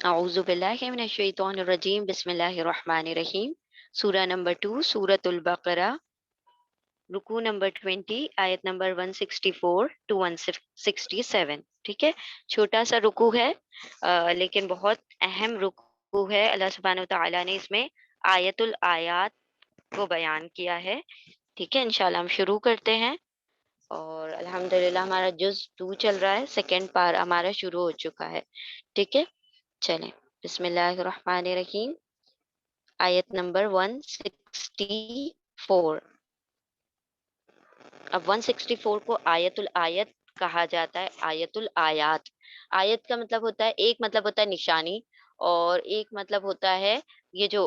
اعوذ باللہ من الشیطان الرجیم، بسم اللہ الرحمن الرحیم۔ سورہ نمبر 2، سورۃ البقرہ، رکوع نمبر 20، آیت نمبر 164 ٹو 167۔ ٹھیک ہے، چھوٹا سا رکوع ہے لیکن بہت اہم رکوع ہے۔ اللہ سبحانہ و تعالیٰ نے اس میں آیت الآیات کو بیان کیا ہے۔ ٹھیک ہے، انشاءاللہ ہم شروع کرتے ہیں، اور الحمدللہ ہمارا جز 2 چل رہا ہے، سیکنڈ پار ہمارا شروع ہو چکا ہے۔ ٹھیک ہے، چلیں، بسم اللہ الرحمن الرحیم، آیت نمبر 164۔ اب 164 کو آیت الآیت کہا جاتا ہے، آیت الآیات۔ آیت کا مطلب ہوتا ہے، ایک مطلب ہوتا ہے نشانی، اور ایک مطلب ہوتا ہے یہ جو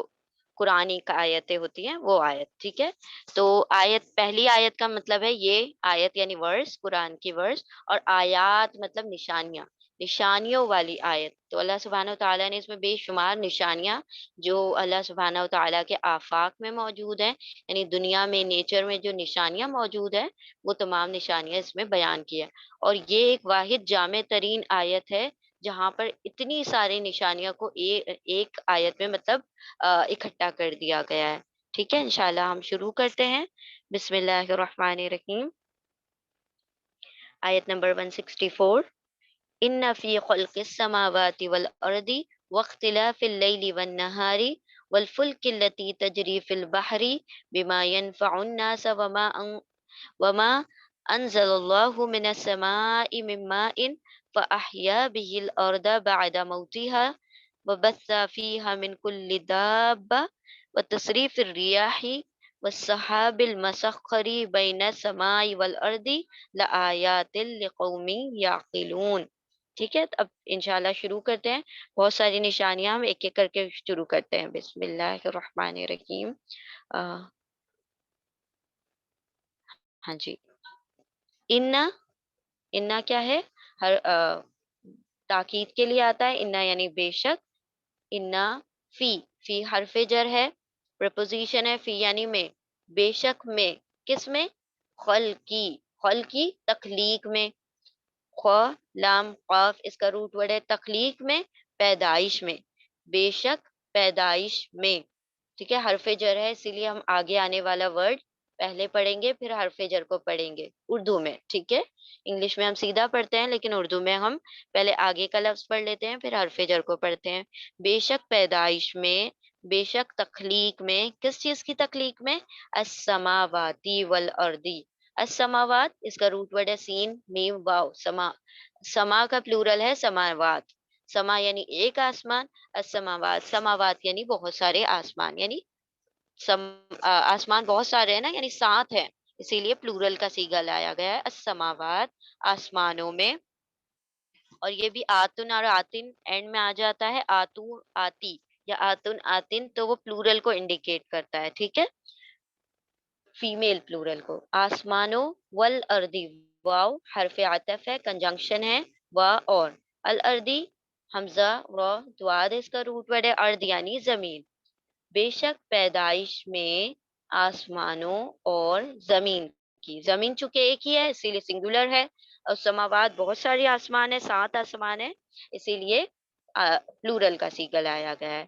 قرآنی کا آیتیں ہوتی ہیں وہ آیت۔ ٹھیک ہے، تو آیت، پہلی آیت کا مطلب ہے یہ آیت یعنی ورس، قرآن کی ورس، اور آیات مطلب نشانیاں، نشانیوں والی آیت۔ تو اللہ سبحانہ و تعالیٰ نے اس میں بے شمار نشانیاں جو اللہ سبحانہ و تعالیٰ کے آفاق میں موجود ہیں، یعنی دنیا میں، نیچر میں جو نشانیاں موجود ہیں، وہ تمام نشانیاں اس میں بیان کی ہیں۔ اور یہ ایک واحد جامع ترین آیت ہے جہاں پر اتنی ساری نشانیاں کو ایک آیت میں مطلب اکٹھا کر دیا گیا ہے۔ ٹھیک ہے، انشاءاللہ ہم شروع کرتے ہیں۔ بسم اللہ الرحمن الرحیم، آیت نمبر 164۔ ان فی خلق السماوات والارض واختلاف اللیل والنہار والفلک التي تجری فی البحر بما ينفع الناس وما انزل اللہ من السماء من ماء فاحیا به الارض بعد موتها وبث فيها من كل دابة وتصريف الرياح والسحاب المسخر بين السماء والأرض لآيات لقوم يعقلون۔ ٹھیک ہے، اب انشاءاللہ شروع کرتے ہیں۔ بہت ساری نشانیاں ہم ایک ایک کر کے شروع کرتے ہیں۔ بسم اللہ الرحمن الرحیم۔ ہاں جی، انا، انا کیا ہے؟ ہر تاکید کے لیے آتا ہے انا، یعنی بے شک۔ انا، فی، فی حرف جر ہے، پریپوزیشن ہے، فی یعنی میں، بے شک میں، کس میں؟ خلقی، خلقی تخلیق میں، خوا لام قاف اس کا روٹ ورڈ ہے، تخلیق میں، پیدائش میں، بے شک پیدائش میں۔ ٹھیک ہے، حرف جر ہے، اسی لیے ہم آگے آنے والا ورڈ پہلے پڑھیں گے پھر حرف جر کو پڑھیں گے اردو میں۔ ٹھیک ہے، انگلش میں ہم سیدھا پڑھتے ہیں لیکن اردو میں ہم پہلے آگے کا لفظ پڑھ لیتے ہیں پھر حرف جر کو پڑھتے ہیں۔ بے شک پیدائش میں، بے شک تخلیق میں، کس چیز کی تخلیق میں؟ السماواتی والارضی۔ السماوات اس کا روٹ ورڈ ہے سین میم واو، سما، سما کا پلورل ہے سماوات، سما یعنی ایک آسمان، السماوات، سماوات یعنی بہت سارے آسمان، یعنی سم آسمان بہت سارے ہیں نا، یعنی 7 ہیں، اسی لیے پلورل کا صیغہ لایا گیا ہے، السماوات، آسمانوں میں۔ اور یہ بھی آتن اور آتن اینڈ میں آ جاتا ہے، آتو آتی یا آتن آتن، تو وہ پلورل کو انڈیکیٹ کرتا ہے۔ ٹھیک ہے، فیمیل پلورل کو۔ آسمانوں، والارضی، واو حرف عطف ہے، کنجنکشن ہے، وا اور، الارضی حمزہ را دواد اس کا روٹ ورڈ ہے، ارض یعنی زمین۔ بے شک پیدائش میں آسمانوں اور زمین کی، زمین چونکہ ایک ہی ہے اسی لیے سنگولر ہے، اور سماوات بہت ساری آسمان ہے، 7 آسمان ہے، اسی لیے پلورل کا صیغہ لایا گیا ہے،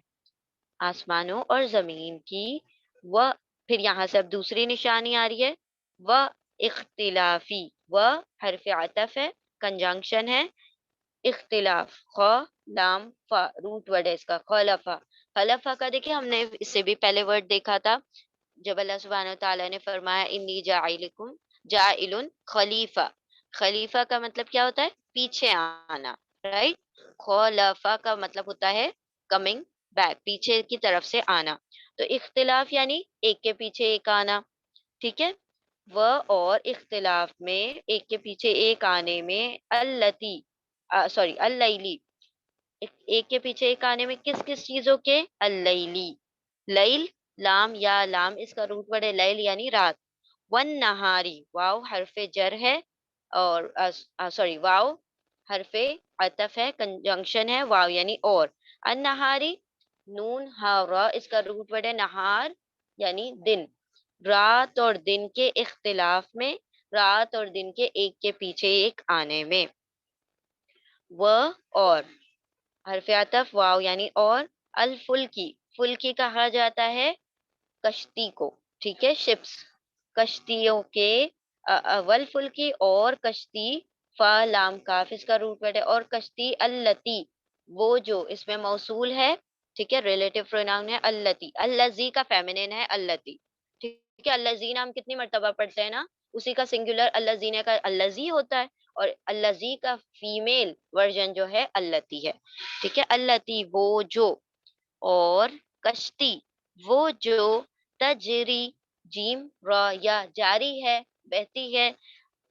آسمانوں اور زمین کی۔ و، پھر یہاں سے اب دوسری نشانی آ رہی ہے، و اختلافی، و حرف عطف ہے، کنجنکشن ہے، اختلاف، خ لام فا روٹ ورڈ ہے اس کا، خلفا، خلفا کا دیکھیں ہم نے اس سے بھی پہلے ورڈ دیکھا تھا جب اللہ سبحانہ تعالیٰ نے فرمایا انی جاعلکم جاعل خلیفہ، خلیفہ کا مطلب کیا ہوتا ہے؟ پیچھے آنا، رائٹ؟ خلفا کا مطلب ہوتا ہے کمنگ بیک، پیچھے کی طرف سے آنا۔ تو اختلاف یعنی ایک کے پیچھے ایک آنا۔ ٹھیک ہے، وہ اور اختلاف میں، ایک کے پیچھے ایک آنے میں، التی، سوری اللیلی، ایک کے پیچھے ایک آنے میں کس کس چیزوں کے؟ اللیلی، لیل لام یا لام اس کا روٹ ورڈ ہے لیل یعنی رات، ون نہاری، واؤ حرف جر ہے، اور سوری واؤ حرف عطف ہے، کنجنکشن ہے، واؤ یعنی اور، النہاری نون ہا را اس کا روٹ ورڈ ہے نہار یعنی دن، رات اور دن کے اختلاف میں، رات اور دن کے ایک کے پیچھے ایک آنے میں، وہ اور حرف عطف واو یعنی اور، الفلکی، فلکی کہا جاتا ہے کشتی کو، ٹھیک ہے، شپس، کشتیوں کے، والفلکی اور کشتی، فا لام کاف اس کا روٹ ورڈ ہے، اور کشتی اللتی وہ جو، اس میں موصول ہے، ٹھیک ہے، ریلیٹو پروناؤن ہے اللتی، اللذی کا فیمینن ہے اللتی، ٹھیک ہے، اللذین ہم کتنی مرتبہ پڑھتے ہیں نا، اسی کا سنگولر اللذین کا اللذی ہوتا ہے، اور اللذی کا فیمیل ورژن جو ہے اللتی ہے، ٹھیک ہے، اللتی وہ جو، اور کشتی وہ جو، تجری، جیم را یا جاری ہے، بہتی ہے،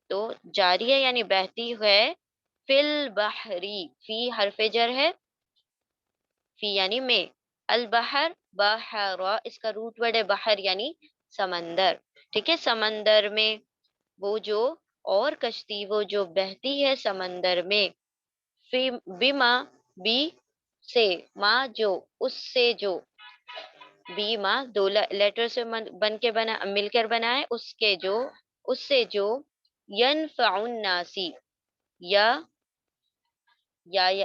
تو جاری ہے یعنی بہتی ہے، فی البحری، فی حرف جر ہے، فی یعنی میں، البحر، بحر اس کا روٹ ورڈ ہے بحر یعنی سمندر، ٹھیک ہے، سمندر میں وہ جو، اور کشتی وہ جو بہتی ہے سمندر میں، فی بما، بی سے، ماں جو، اس سے جو، بی ماں دو لیٹر سے بن کے بنا، مل کر بنا ہے، اس کے جو، اس سے جو، ینفع الناسی، یا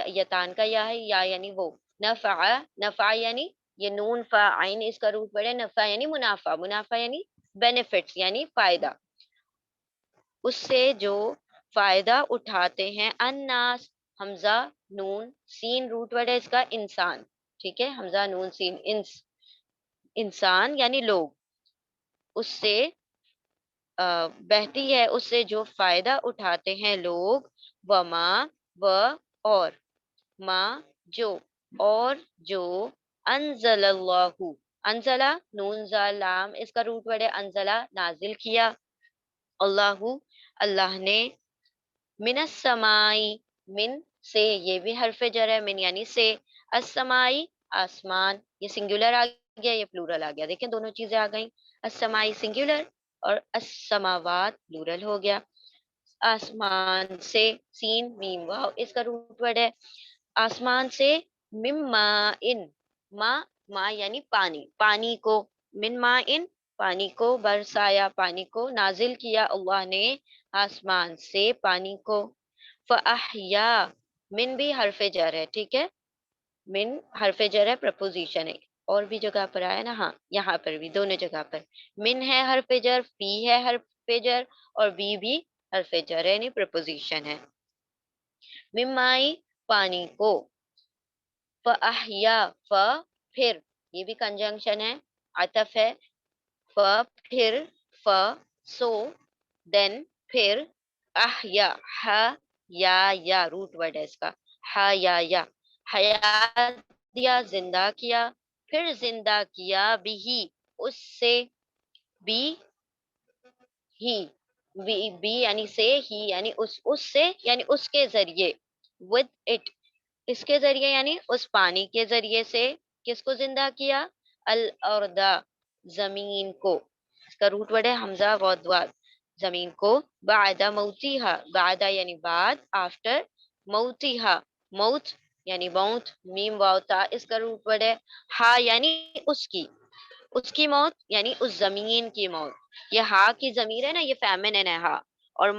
یتان کا یا ہے، یا یعنی وہ، نفع، نفع یعنی یہ نون فا عین اس کا روٹ ورڈ ہے، نفع یعنی منافع، منافع یعنی بینیفٹس یعنی فائدہ، اس سے جو فائدہ اٹھاتے ہیں، الناس، حمزہ نون سین روٹ ورڈ ہے اس کا انسان، ٹھیک ہے، حمزہ نون سین انسان یعنی لوگ، اس سے بہتی ہے، اس سے جو فائدہ اٹھاتے ہیں لوگ، وما، و اور، ماں جو، اور جو، انزل اللہ، انزلہ نون زا لام اس کا روٹ ورڈ ہے انزلہ نازل کیا، اللہ اللہ نے، من السمائی من سے، یہ بھی حرف جر ہے، من یعنی سے، السمائی آسمان، یہ سنگولر آ گیا، یہ پلورل آ گیا، دیکھیں دونوں چیزیں آ گئیں، السمائی سنگولر اور السماوات پلورل ہو گیا، آسمان سے، سین میم واو اس کا روٹ ورڈ ہے، آسمان سے، مما ان، ما، ما یعنی پانی، پانی کو، من ما ان پانی کو برسایا، پانی کو نازل کیا اللہ نے آسمان سے پانی کو، فاحیا، من بھی حرف جر ہے، ٹھیک ہے، من حرف جر ہے، پرپوزیشن ہے، اور بھی جگہ پر آیا نا، ہاں یہاں پر بھی دونوں جگہ پر، من ہے حرف جر، فی ہے حرف جر، اور بھی حرف جر ہے یعنی پرپوزیشن ہے، ممائی پانی کو، فاحیا، پھر، یہ بھی کنجنکشن ہے، عطف ہے، پھر، ف سو، دین پھر، احیا، یا روٹ ورڈ ہے اس کا، یا حیات دیا زندہ کیا، پھر زندہ کیا بھی، اس سے، بھی ہی، بی یعنی سے، ہی یعنی اس سے یعنی اس کے ذریعے، with it اس کے ذریعے یعنی اس پانی کے ذریعے سے، کس کو زندہ کیا، الارض زمین کو، اس کا روٹ ورڈ ہے حمزہ غدوات، زمین کو، بعد موتیہا، بعد یعنی بعد، آفٹر، موتیہا موت یعنی موت، میم واو تا اس کا روٹ ورڈ ہے، ہا یعنی اس کی موت یعنی اس زمین کی موت، یہ ہا کی ضمیر ہے نا، یہ فیمنن ہے ہا، اور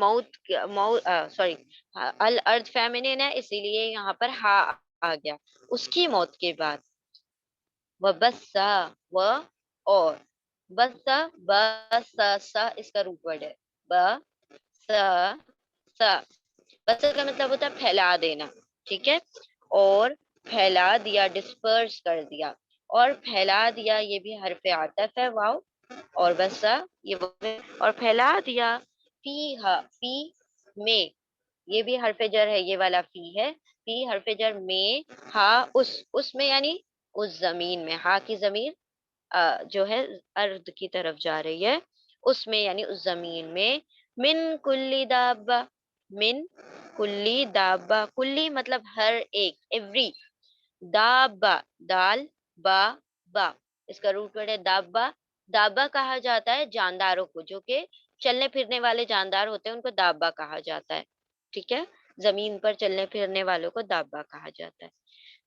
سوری الارض فیمنن ہے، اسی لیے یہاں پر ہا آ گیا، اس کی موت کے بعد، وبسا، و اور، بسا، بسا اس کا روٹ ورڈ ہے، بسا، سا، بسا کا مطلب ہوتا ہے پھیلا دینا، ٹھیک ہے، اور پھیلا دیا، ڈسپرس کر دیا، اور پھیلا دیا یہ بھی حرف عطف ہے واو، اور بسا یہ اور پھیلا دیا، فی میں، یہ بھی حرف جر ہے، یہ والا فی ہے، فی حرف جر میں، ہا اس میں یعنی اس زمین میں، ہا کی زمین جو ہے ارض کی طرف جا رہی ہے، اس میں یعنی اس زمین میں، من کلی دابہ، من کلی دابہ، کلی مطلب ہر ایک، ایوری، دابہ دال، با اس کا روٹ ورڈ ہے دابہ، دابہ کہا جاتا ہے جانداروں کو، جو کہ چلنے پھرنے والے جاندار ہوتے ہیں ان کو دابہ کہا جاتا ہے، ٹھیک ہے، زمین پر چلنے پھرنے والوں کو دابہ کہا جاتا ہے،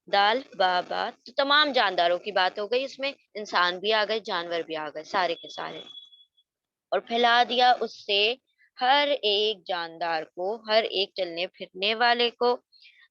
دال با تو تمام جانداروں کی بات ہو گئی، اس میں انسان بھی آ گئے، جانور بھی آ گئے، سارے کے سارے، اور پھیلا دیا اس سے ہر ایک جاندار کو، ہر ایک چلنے پھرنے والے کو،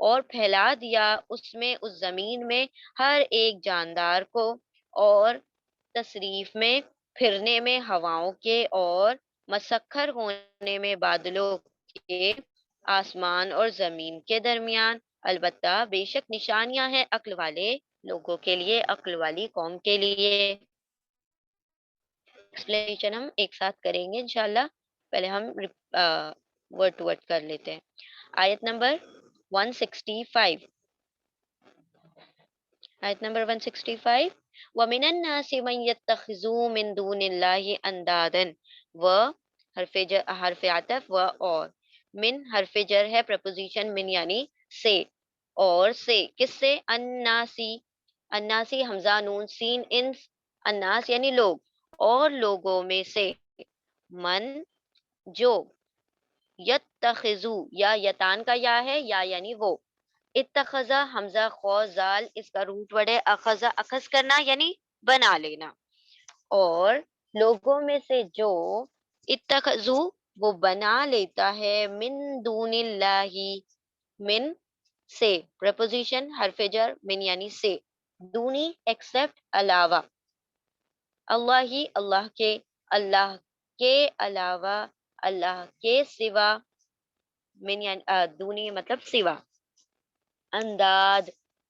اور پھیلا دیا اس میں اس زمین میں ہر ایک جاندار کو، اور تصریف میں پھرنے میں ہواؤں کے، اور مسخر ہونے میں بادلوں کے، آسمان اور زمین کے درمیان، البتہ بے شک نشانیاں ہیں عقل والے لوگوں کے لیے، عقل والی قوم کے لیے۔ ایکسپلینیشن ہم ایک ساتھ کریں گے انشاءاللہ، پہلے ہم ورڈ ٹو ورڈ کر لیتے ہیں۔ آیت نمبر 165، آیت نمبر 165، وَمِنَ النَّاسِ مَن يَتَّخِذُ مِن دُونِ اللَّهِ أَندَادًا، حرف عطف اور، من حرف جر ہے، پریپوزیشن من یعنی سے، اور سے کس سے؟ الناسی، الناسی حمزہ نون سین انس، الناس یعنی لوگ، اور لوگوں میں سے، من جو، یتخذو یا یتان کا یا ہے، یا یعنی وہ، اتخذا حمزہ خو زال اس کا روٹ ورڈ ہے، اخذا اخذ کرنا یعنی بنا لینا، اور لوگوں میں سے جو، اتخذو وہ بنا لیتا ہے، من دون اللہ، من سے، پریپوزیشن حرف جر من یعنی سے، دونی ایکسپٹ علاوہ، اللہ ہی اللہ کے، اللہ کے علاوہ، اللہ کے سوا، من یعنی دونی مطلب سوا، انداد،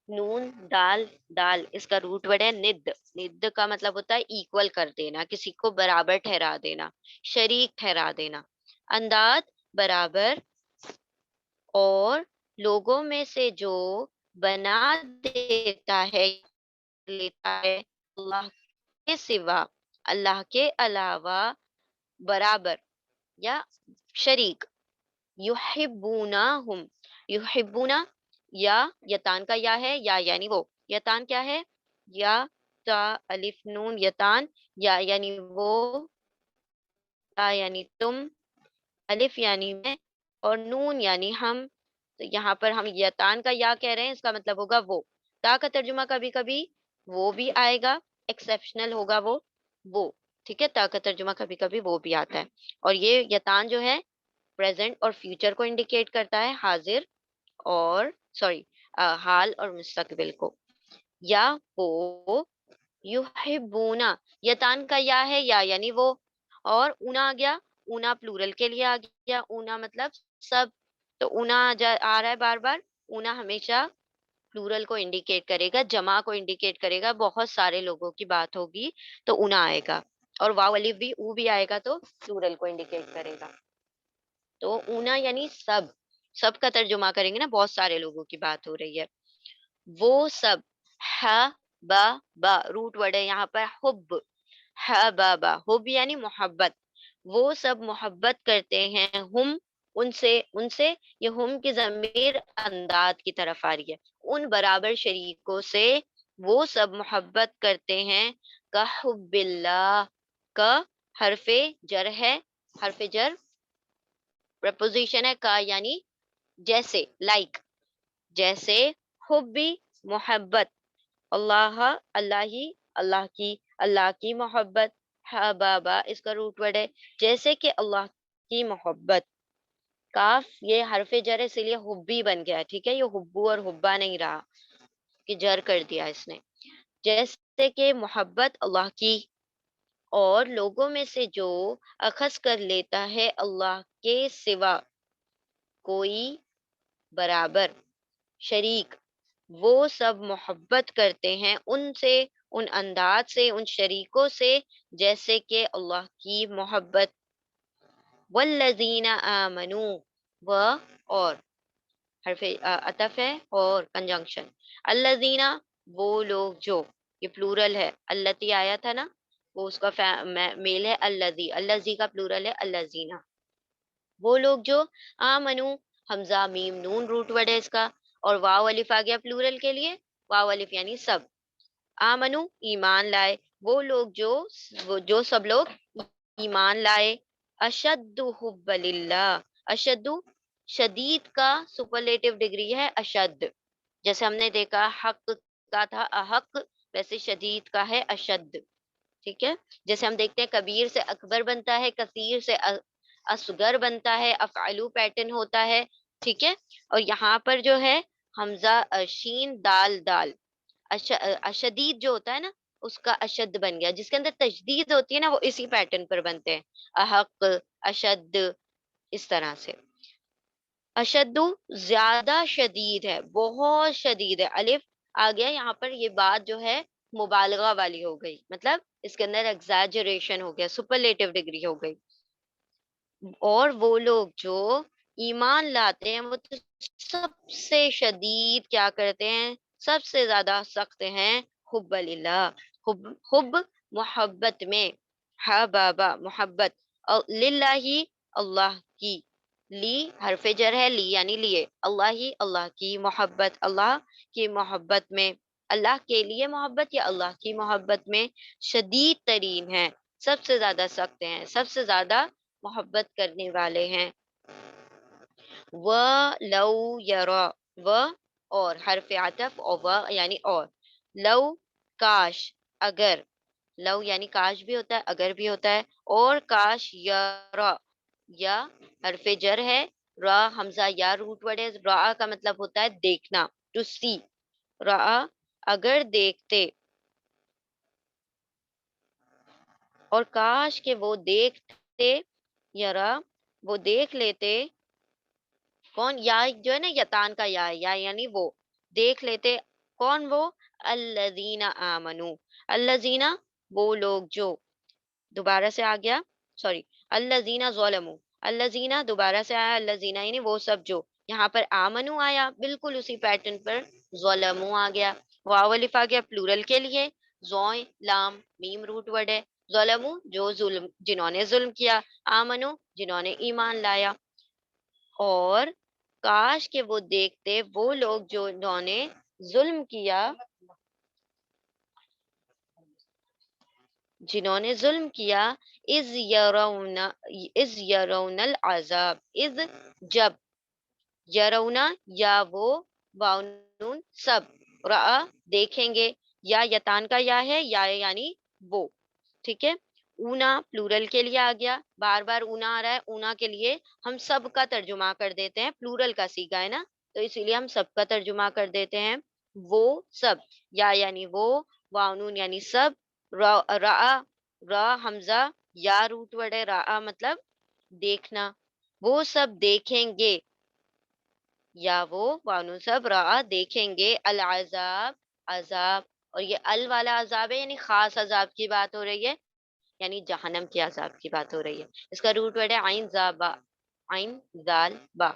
نون دال، دال اس کا روٹ ورڈ ہے ند، ند کا مطلب ہوتا ہے ایکول کر دینا، کسی کو برابر ٹھہرا دینا، شریک ٹھہرا دینا، انداد برابر، اور لوگوں میں سے جو بنا دیتا ہے، لیتا ہے، اللہ کے سوا، اللہ کے علاوہ، برابر یا شریک، یحبونہم، یحبونا، یا یتان کا یا ہے، یا یعنی وہ، یتان کیا ہے؟ یا تا الف نون یتان، یا یعنی وہ، تا یعنی تم، الف یعنی میں، اور نون یعنی ہم، تو یہاں پر ہم یتان کا یا کہہ رہے ہیں، اس کا مطلب ہوگا وہ، تا کا ترجمہ کبھی کبھی وہ بھی آئے گا، ایکسیپشنل ہوگا وہ، ٹھیک ہے، تا کا ترجمہ کبھی کبھی وہ بھی آتا ہے، اور یہ یتان جو ہے پریزنٹ اور فیوچر کو انڈیکیٹ کرتا ہے، حاضر اور سوری حال اور مستقبل کو، یا وہ، یحبونا، یتان کا یا ہے، یا یعنی وہ، اور اونا آ گیا، اونا پلورل کے لیے آ گیا، اونا مطلب سب، تو اونا آ رہا ہے بار بار، اونا ہمیشہ پلورل کو انڈیکیٹ کرے گا، جمع کو انڈیکیٹ کرے گا، بہت سارے لوگوں کی بات ہوگی تو اونا آئے گا، اور واو الف بھی او بھی آئے گا تو پلورل کو انڈیکیٹ کرے گا، تو اونا یعنی سب، سب کا ترجمہ کریں گے نا، بہت سارے لوگوں کی بات ہو رہی ہے، وہ سب، با با روٹ ورڈ ہے یہاں پر حب، با حب یعنی محبت، وہ سب محبت کرتے ہیں، ہم ان سے یہ ہم کی ضمیر انداد کی طرف آ رہی ہے، ان برابر شریکوں سے وہ سب محبت کرتے ہیں، کا حب اللہ، کا حرف جر ہے، حرف جر پریپوزیشن ہے، کا یعنی جیسے، لائک، جیسے، حبی محبت، اللہ اللہ ہی، اللہ کی محبت، حبابا اس کا روٹ ورڈ ہے، جیسے کہ اللہ کی محبت، کاف یہ حرف جر ہے اسی لیے حبی بن گیا ہے، ٹھیک ہے، یہ حبو اور حبا نہیں رہا کہ جر کر دیا اس نے، جیسے کہ محبت اللہ کی، اور لوگوں میں سے جو اخذ کر لیتا ہے اللہ کے سوا کوئی برابر شریک، وہ سب محبت کرتے ہیں ان سے، ان انداز سے، ان شریکوں سے، جیسے کہ اللہ کی محبت، والذین آمنوا، اور حرف عطف ہے اور کنجنکشن، الذین وہ لوگ جو، یہ پلورل ہے، التی آیا تھا نا، وہ اس کا میل ہے، الذی کا پلورل ہے الذین، وہ لوگ جو، آمنو حمزہ میم نون روٹ ورڈ ہے اس کا، اور واو الف آ گیا پلورل کے لیے، واو الف یعنی سب، آمنو ایمان لائے، وہ لوگ جو سب لوگ ایمان لائے، اشد حب للہ، اشد شدید کا سپرلیٹو ڈگری ہے اشد، جیسے ہم نے دیکھا حق کا تھا احق، ویسے شدید کا ہے اشد، ٹھیک ہے، جیسے ہم دیکھتے ہیں کبیر سے اکبر بنتا ہے، کثیر سے اصغر بنتا ہے، افعلو پیٹرن ہوتا ہے، ٹھیک ہے، اور یہاں پر جو ہے حمزہ شین دال دال، اشدید جو ہوتا ہے نا اس کا اشد بن گیا، جس کے اندر تشدید ہوتی ہے نا وہ اسی پیٹرن پر بنتے ہیں، احق، اشد، اس طرح سے۔ اشدو زیادہ شدید ہے، بہت شدید ہے، الف آ گیا یہاں پر، یہ بات جو ہے مبالغہ والی ہو گئی، مطلب اس کے اندر ایگزیجریشن ہو گیا، سپرلیٹو ڈگری ہو گئی۔ اور وہ لوگ جو ایمان لاتے ہیں وہ تو سب سے شدید کیا کرتے ہیں، سب سے زیادہ سخت ہیں حب اللہ، حب محبت میں، ہا بابا محبت، اور للہ اللہ کی، لی حرف جر ہے، لی یعنی لیے، اللہ ہی اللہ کی محبت، اللہ کی محبت میں، اللہ کے لیے محبت یا اللہ کی محبت میں شدید ترین ہے، سب سے زیادہ سخت ہیں، سب سے زیادہ محبت کرنے والے ہیں۔ و لو یرا، و اور حرف عطف، اور و یعنی اور، لو کاش، اگر، لو یعنی کاش بھی ہوتا ہے اگر بھی ہوتا ہے، اور کاش، یرا، یا حرف جر ہے، را حمزہ یا روٹ ورڈ ہے، را کا مطلب ہوتا ہے دیکھنا، ٹو سی، را اگر دیکھتے، اور کاش کہ وہ دیکھتے، یرا وہ دیکھ لیتے، کون، یا جو ہے نا یتان کا یا ہے، یا یعنی وہ دیکھ لیتے، کون وہ، الذین آمنو، الذین وہ لوگ جو، دوبارہ سے آ گیا، سوری، الذین ظلموا، الذین دوبارہ سے آیا، الذین یعنی وہ سب جو، یہاں پر آمنو آیا بالکل اسی پیٹرن پر، ظلموا آ گیا، واو الف آ گیا پلورل کے لیے، زوئیں لام میم روٹ ورڈ ہے، ظلموا جو ظلم، جنہوں نے ظلم کیا، آمنو جنہوں نے ایمان لایا، اور کاش کہ وہ دیکھتے وہ لوگ جو انہوں نے ظلم کیا، جنہوں نے ظلم کیا، اذ یرون العذاب، اذ جب، یرونا یا وہ، واؤن سب، رآ دیکھیں گے، یا یتان کا یا ہے، یا یعنی وہ، ٹھیک ہے، اونا پلورل کے لیے آ گیا، بار بار اونا آ رہا ہے، اونا کے لیے ہم سب کا ترجمہ کر دیتے ہیں، پلورل کا سیگا ہے نا تو اسی لیے ہم سب کا ترجمہ کر دیتے ہیں، وہ سب، یا یعنی وہ، واؤن یعنی سب، را را حمزہ یا روٹ ورڈ ہے، را مطلب دیکھنا، وہ سب دیکھیں گے، یا وہ وانو سب را دیکھیں گے، العذاب عذاب، اور یہ ال والا عذاب ہے یعنی خاص عذاب کی بات ہو رہی ہے، یعنی جہنم کے عذاب کی بات ہو رہی ہے، اس کا روٹ ورڈ ہے عین زا با، عین زال با،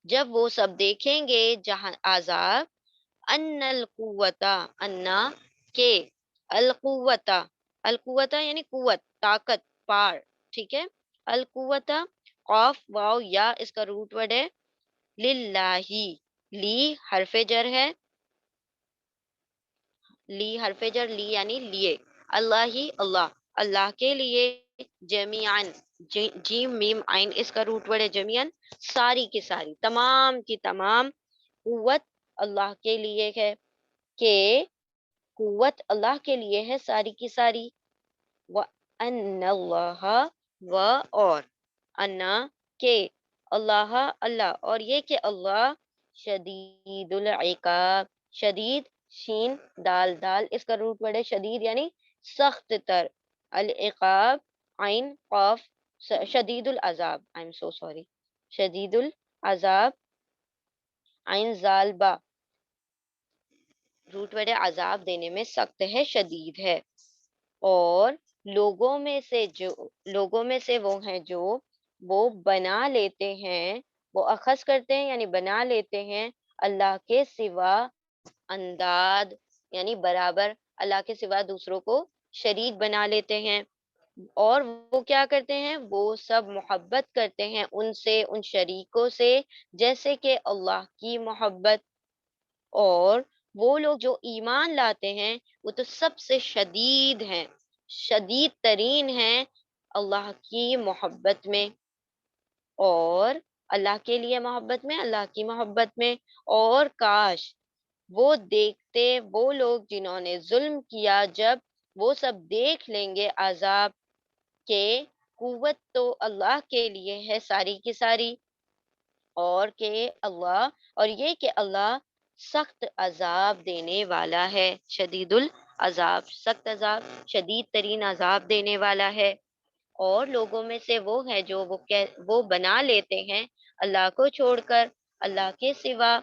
جب وہ سب دیکھیں گے جہاں عذاب، ان القوتا، انا کے، القوتا، القوتا یعنی قوت، طاقت، پار، ٹھیک ہے، القوتا، قاف واو یا اس کا روٹ ورڈ ہے للہ، لی حرف جر ہے، لی حرف جر، لی یعنی لیے، اللہ ہی اللہ، اللہ کے لیے، جمیعن، جیم میم عین اس کا روٹ ورڈ ہے جمیعن، ساری کی ساری، تمام کی تمام، قوت اللہ کے لیے ہے، کہ قوت اللہ کے لیے ہے ساری کی ساری، وَأَنَّ اللَّهَ، اور انا کہ، اللہ اللہ، اور یہ کہ اللہ، شدید العقاب، شدید شین دال دال اس کا روٹ ورڈ ہے شدید یعنی سخت تر، العقاب عین قاف، شدید العذاب، آئی ایم سو سوری، شدید العذاب، عین زال با، روٹ ورڈ ہے عذاب دینے میں سخت ہے، شدید ہے، اور لوگوں میں سے وہ ہیں جو وہ بنا لیتے ہیں، وہ اخذ کرتے ہیں یعنی بنا لیتے ہیں، اللہ کے سوا انداد یعنی برابر، اللہ کے سوا دوسروں کو شریک بنا لیتے ہیں، اور وہ کیا کرتے ہیں، وہ سب محبت کرتے ہیں ان سے، ان شریکوں سے، جیسے کہ اللہ کی محبت، اور وہ لوگ جو ایمان لاتے ہیں وہ تو سب سے شدید ہیں، شدید ترین ہیں اللہ کی محبت میں، اور اللہ کے لیے محبت میں، اللہ کی محبت میں، اور کاش وہ دیکھتے وہ لوگ جنہوں نے ظلم کیا، جب وہ سب دیکھ لیں گے عذاب کے، قوت تو اللہ کے لیے ہے ساری کی ساری، اور کہ اللہ، اور یہ کہ اللہ سخت عذاب دینے والا ہے، شدید العذاب، سخت عذاب، شدید ترین عذاب دینے والا ہے۔ اور لوگوں میں سے وہ ہے جو وہ بنا لیتے ہیں اللہ کو چھوڑ کر اللہ کے سوا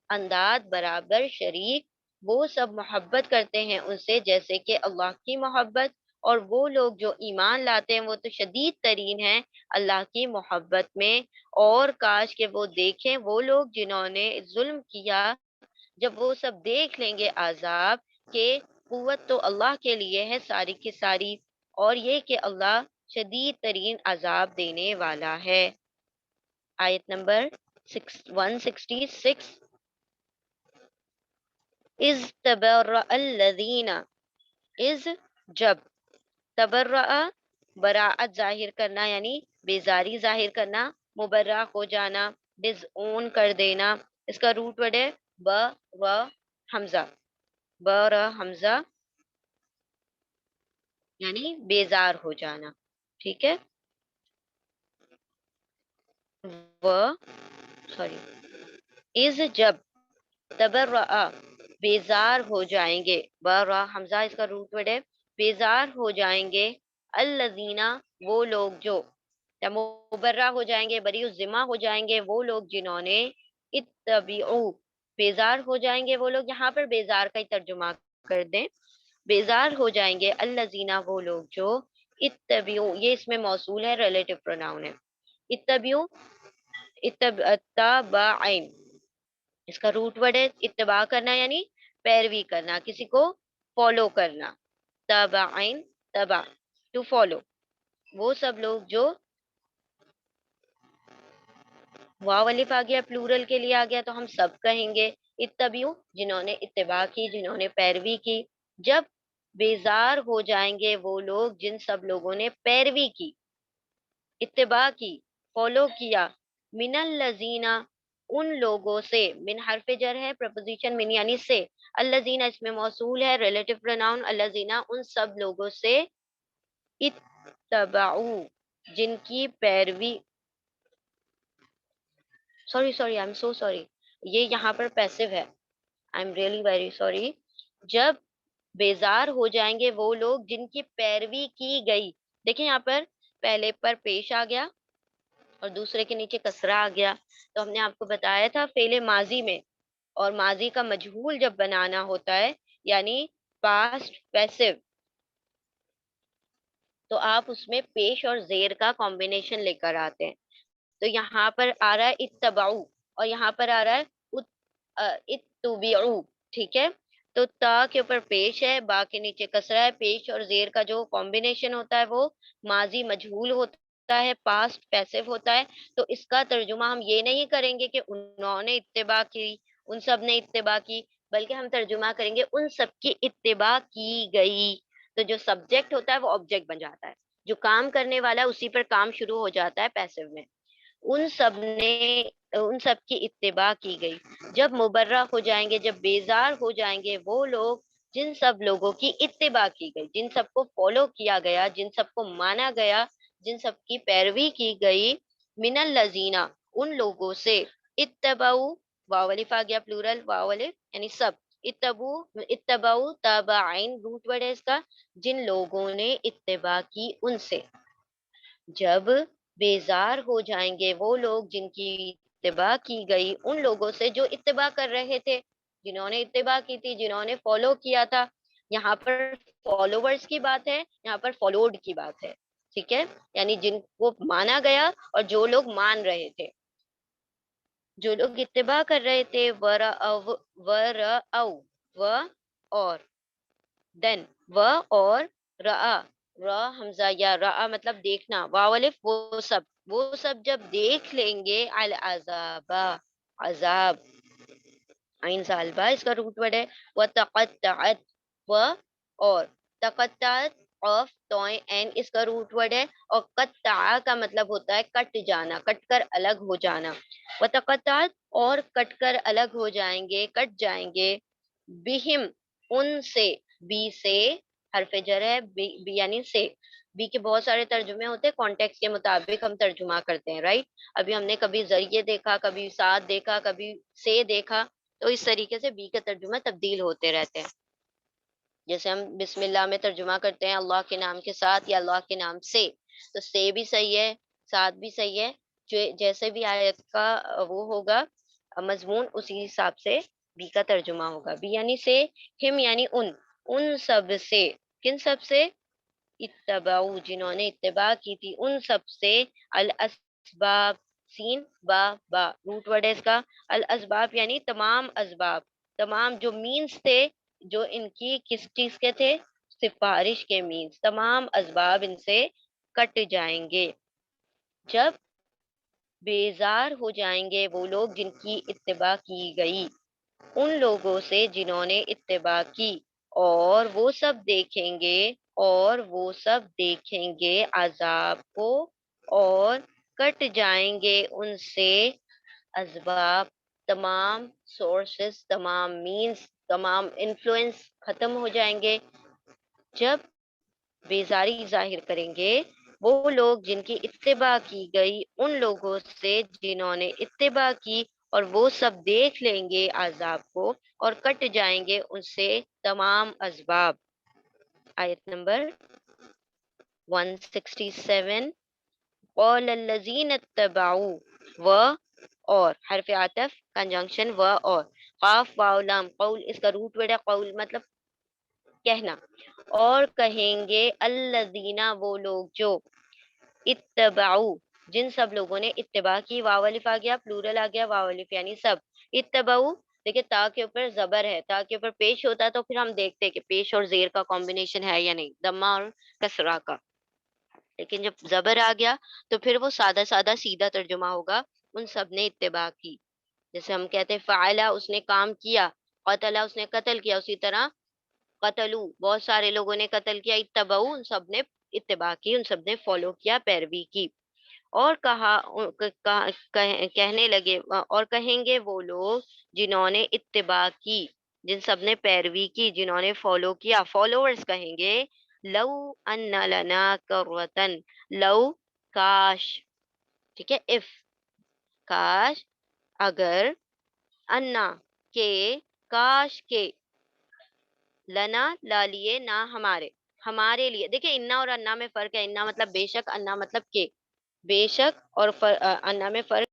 انداد برابر شریک، وہ سب محبت کرتے ہیں ان سے جیسے کہ اللہ کی محبت، اور وہ لوگ جو ایمان لاتے ہیں وہ تو شدید ترین ہیں اللہ کی محبت میں۔ اور کاش کہ وہ دیکھیں وہ لوگ جنہوں نے ظلم کیا، جب وہ سب دیکھ لیں گے عذاب، کہ قوت تو اللہ کے لیے ہے ساری کی ساری، اور یہ کہ اللہ شدید ترین عذاب دینے والا ہے۔ آیت نمبر 166۔ اذ تبرأ الذین، از جب، تبرأ براعت ظاہر کرنا یعنی بیزاری ظاہر کرنا، مبرہ ہو جانا، ڈز اون کر دینا، اس کا روٹ ورڈ ہے ب و حمزہ، ب ر حمزہ یعنی بیزار ہو جانا، ٹھیک ہے، و سوری، از جب، تبرآ بیزار ہو جائیں گے، برا حمزہ اس کا روٹ ورڈ ہے، بیزار ہو جائیں گے، الذین وہ لوگ جو، یا مبرہ ہو جائیں گے، بری الذمہ ہو جائیں گے وہ لوگ جنہوں نے، اتبعو بیزار ہو جائیں گے وہ لوگ، یہاں پر بیزار کا ہی ترجمہ کر دیں، بیزار ہو جائیں گے الذین وہ لوگ جو، اتبعو یہ اس میں موصول ہے، ریلیٹو پروناؤن ہے، اتبعو، اتبعین اس کا روٹ ورڈ ہے اتباع کرنا یعنی پیروی کرنا، کسی کو فالو کرنا، تابعین تبع ٹو فالو، وہ سب لوگ جو، واو الف آ گیا پلورل کے لیے آ گیا تو ہم سب کہیں گے، اتبعو جنہوں نے اتباع کی، جنہوں نے پیروی کی، جب بیزار ہو جائیں گے وہ لوگ جن سب لوگوں نے پیروی کی، اتباع کی، فالو کیا، من الذین ان لوگوں سے، من حرف جر ہے، پریپوزیشن من یعنی سے، الذین اس میں موصول ہے، ریلیٹو پروناؤن الذین ان سب لوگوں سے، اتبعو جن کی پیروی، sorry sorry I am so sorry, یہ یہاں پر پیسو ہے، I am really very sorry, جب بیزار ہو جائیں گے وہ لوگ جن کی پیروی کی گئی، دیکھیں یہاں پر پہلے پر پیش آ گیا اور دوسرے کے نیچے کسرہ آ گیا، تو ہم نے آپ کو بتایا تھا فعل ماضی میں، اور ماضی کا مجہول جب بنانا ہوتا ہے یعنی پاسٹ پیسو، تو آپ اس میں پیش اور زیر کا کمبینیشن لے کر آتے ہیں، تو یہاں پر آ رہا ہے اتبعو اور یہاں پر آ رہا ہے اتبعو، ٹھیک ہے، تو تا کے اوپر پیش ہے، با کے نیچے کسرہ ہے، پیش اور زیر کا جو کمبینیشن ہوتا ہے وہ ماضی مجہول ہوتا ہے، پاسٹ پیسو ہوتا ہے، تو اس کا ترجمہ ہم یہ نہیں کریں گے کہ انہوں نے اتباع کی، ان سب نے اتباع کی، بلکہ ہم ترجمہ کریں گے ان سب کی اتباع کی گئی، تو جو سبجیکٹ ہوتا ہے وہ آبجیکٹ بن جاتا ہے، جو کام کرنے والا ہے اسی پر کام شروع ہو جاتا ہے پیسو میں، ان سب نے، ان سب کی اتباع کی گئی، جب مبرہ ہو جائیں گے، جب بیزار ہو جائیں گے وہ لوگ جن سب لوگوں کی اتباع کی گئی، جن سب کو فالو کیا گیا، جن سب کو مانا گیا، جن سب کی پیروی کی گئی، من الذین ان لوگوں سے، اتبعو واو الف آ گیا پلورل، واو الف یعنی سب، اتبعو تابعین روٹ ورڈ ہے اس کا، جن لوگوں نے اتباع کی ان سے، جب بیزار ہو جائیں گے وہ لوگ جن کی اتباع کی گئی ان لوگوں سے جو اتباع کر رہے تھے، جنہوں نے اتباع کی تھی، جنہوں نے فالو کیا تھا، یہاں پر فالوورز کی بات ہے، یہاں پر فالوڈ کی بات ہے، ٹھیک ہے، یعنی جن کو مانا گیا اور جو لوگ مان رہے تھے، جو لوگ اتباع کر رہے تھے، ورأو و اور دین و اور رآ، را حمزہ یا رآ مطلب دیکھنا، واو الف وہ سب جب دیکھ لیں گے، العذاب عذاب، عین سالبہ اس کا روٹ ورڈ ہے، وتقطعت و اور تقطعت آف توئیں این اس کا روٹ ورڈ ہے، اور قطع کا مطلب ہوتا ہے کٹ جانا، کٹ کر الگ ہو جانا، وتقطعت اور کٹ کر الگ ہو جائیں گے، کٹ جائیں گے، بہم ان سے، بی سے حرف جر ہے، بی یعنی سے، بی کے بہت سارے ترجمے ہوتے ہیں، کانٹیکس کے مطابق ہم ترجمہ کرتے ہیں، رائٹ. ابھی ہم نے کبھی ذریعے دیکھا، کبھی ساتھ دیکھا، کبھی سے دیکھا، تو اس طریقے سے بی کا ترجمہ تبدیل ہوتے رہتے ہیں. جیسے ہم بسم اللہ میں ترجمہ کرتے ہیں اللہ کے نام کے ساتھ یا اللہ کے نام سے، تو سے بھی صحیح ہے، ساتھ بھی صحیح ہے. جیسے بھی آیت کا وہ ہوگا مضمون، اسی حساب سے بی کا ترجمہ ہوگا. بی یعنی سے، ہم یعنی ان سب سے. کن سب سے؟ اتبعو، جنہوں نے اتباع کی تھی، ان سب سے. الاسباب، سین با روٹ ورڈ ہے اس کا. الاسباب یعنی تمام اسباب، تمام جو مینز تھے، جو ان کی کس چیز کے تھے؟ سفارش کے مینز. تمام اسباب ان سے کٹ جائیں گے. جب بیزار ہو جائیں گے وہ لوگ جن کی اتباع کی گئی ان لوگوں سے جنہوں نے اتباع کی، اور وہ سب دیکھیں گے، اور وہ سب دیکھیں گے عذاب کو، اور کٹ جائیں گے ان سے اسباب، تمام سورسز، تمام مینز، تمام انفلوئنس ختم ہو جائیں گے. جب بیزاری ظاہر کریں گے وہ لوگ جن کی اتباع کی گئی ان لوگوں سے جنہوں نے اتباع کی، اور وہ سب دیکھ لیں گے عذاب کو، اور کٹ جائیں گے ان سے تمام اسباب. آیت نمبر 167. قال الذین اتبعوا، و اور حرف عطف کنجنکشن و اور، قاف واو لام، قول اس کا روٹ ورڈ ہے. قول مطلب کہنا. اور کہیں گے الذین، وہ لوگ جو اتبعو، جن سب لوگوں نے اتباع کی. واو الف آ گیا، پلورل آ گیا، واو الف یعنی سب. اتبعو دیکھیں تا کے اوپر زبر ہے، تا کے اوپر پیش ہوتا تو پھر ہم دیکھتے کہ پیش اور زیر کا کمبینیشن ہے یا نہیں، دمہ اور کسرہ کا. لیکن جب زبر آ گیا تو پھر وہ سادہ سادہ سیدھا ترجمہ ہوگا، ان سب نے اتباع کی. جیسے ہم کہتے ہیں فعلا، اس نے کام کیا، قتلا اس نے قتل کیا، اسی طرح قتلو بہت سارے لوگوں نے قتل کیا، اتبعو ان سب نے اتباع کی، ان سب نے فالو کیا، پیروی کی. اور کہنے لگے، اور کہیں گے وہ لوگ جنہوں نے اتباع کی، جن سب نے پیروی کی، جنہوں نے فالو کیا، فالوورز کہیں گے لو ان لنا کرتن، لو کاش، ٹھیک ہے، اف کاش، اگر، انا کے، کاش کے، لنا لا لیے، نہ ہمارے، ہمارے لیے. دیکھیں انا اور انا میں فرق ہے. انا مطلب بے شک، انا مطلب کہ. بے شک اور انا میں فرق.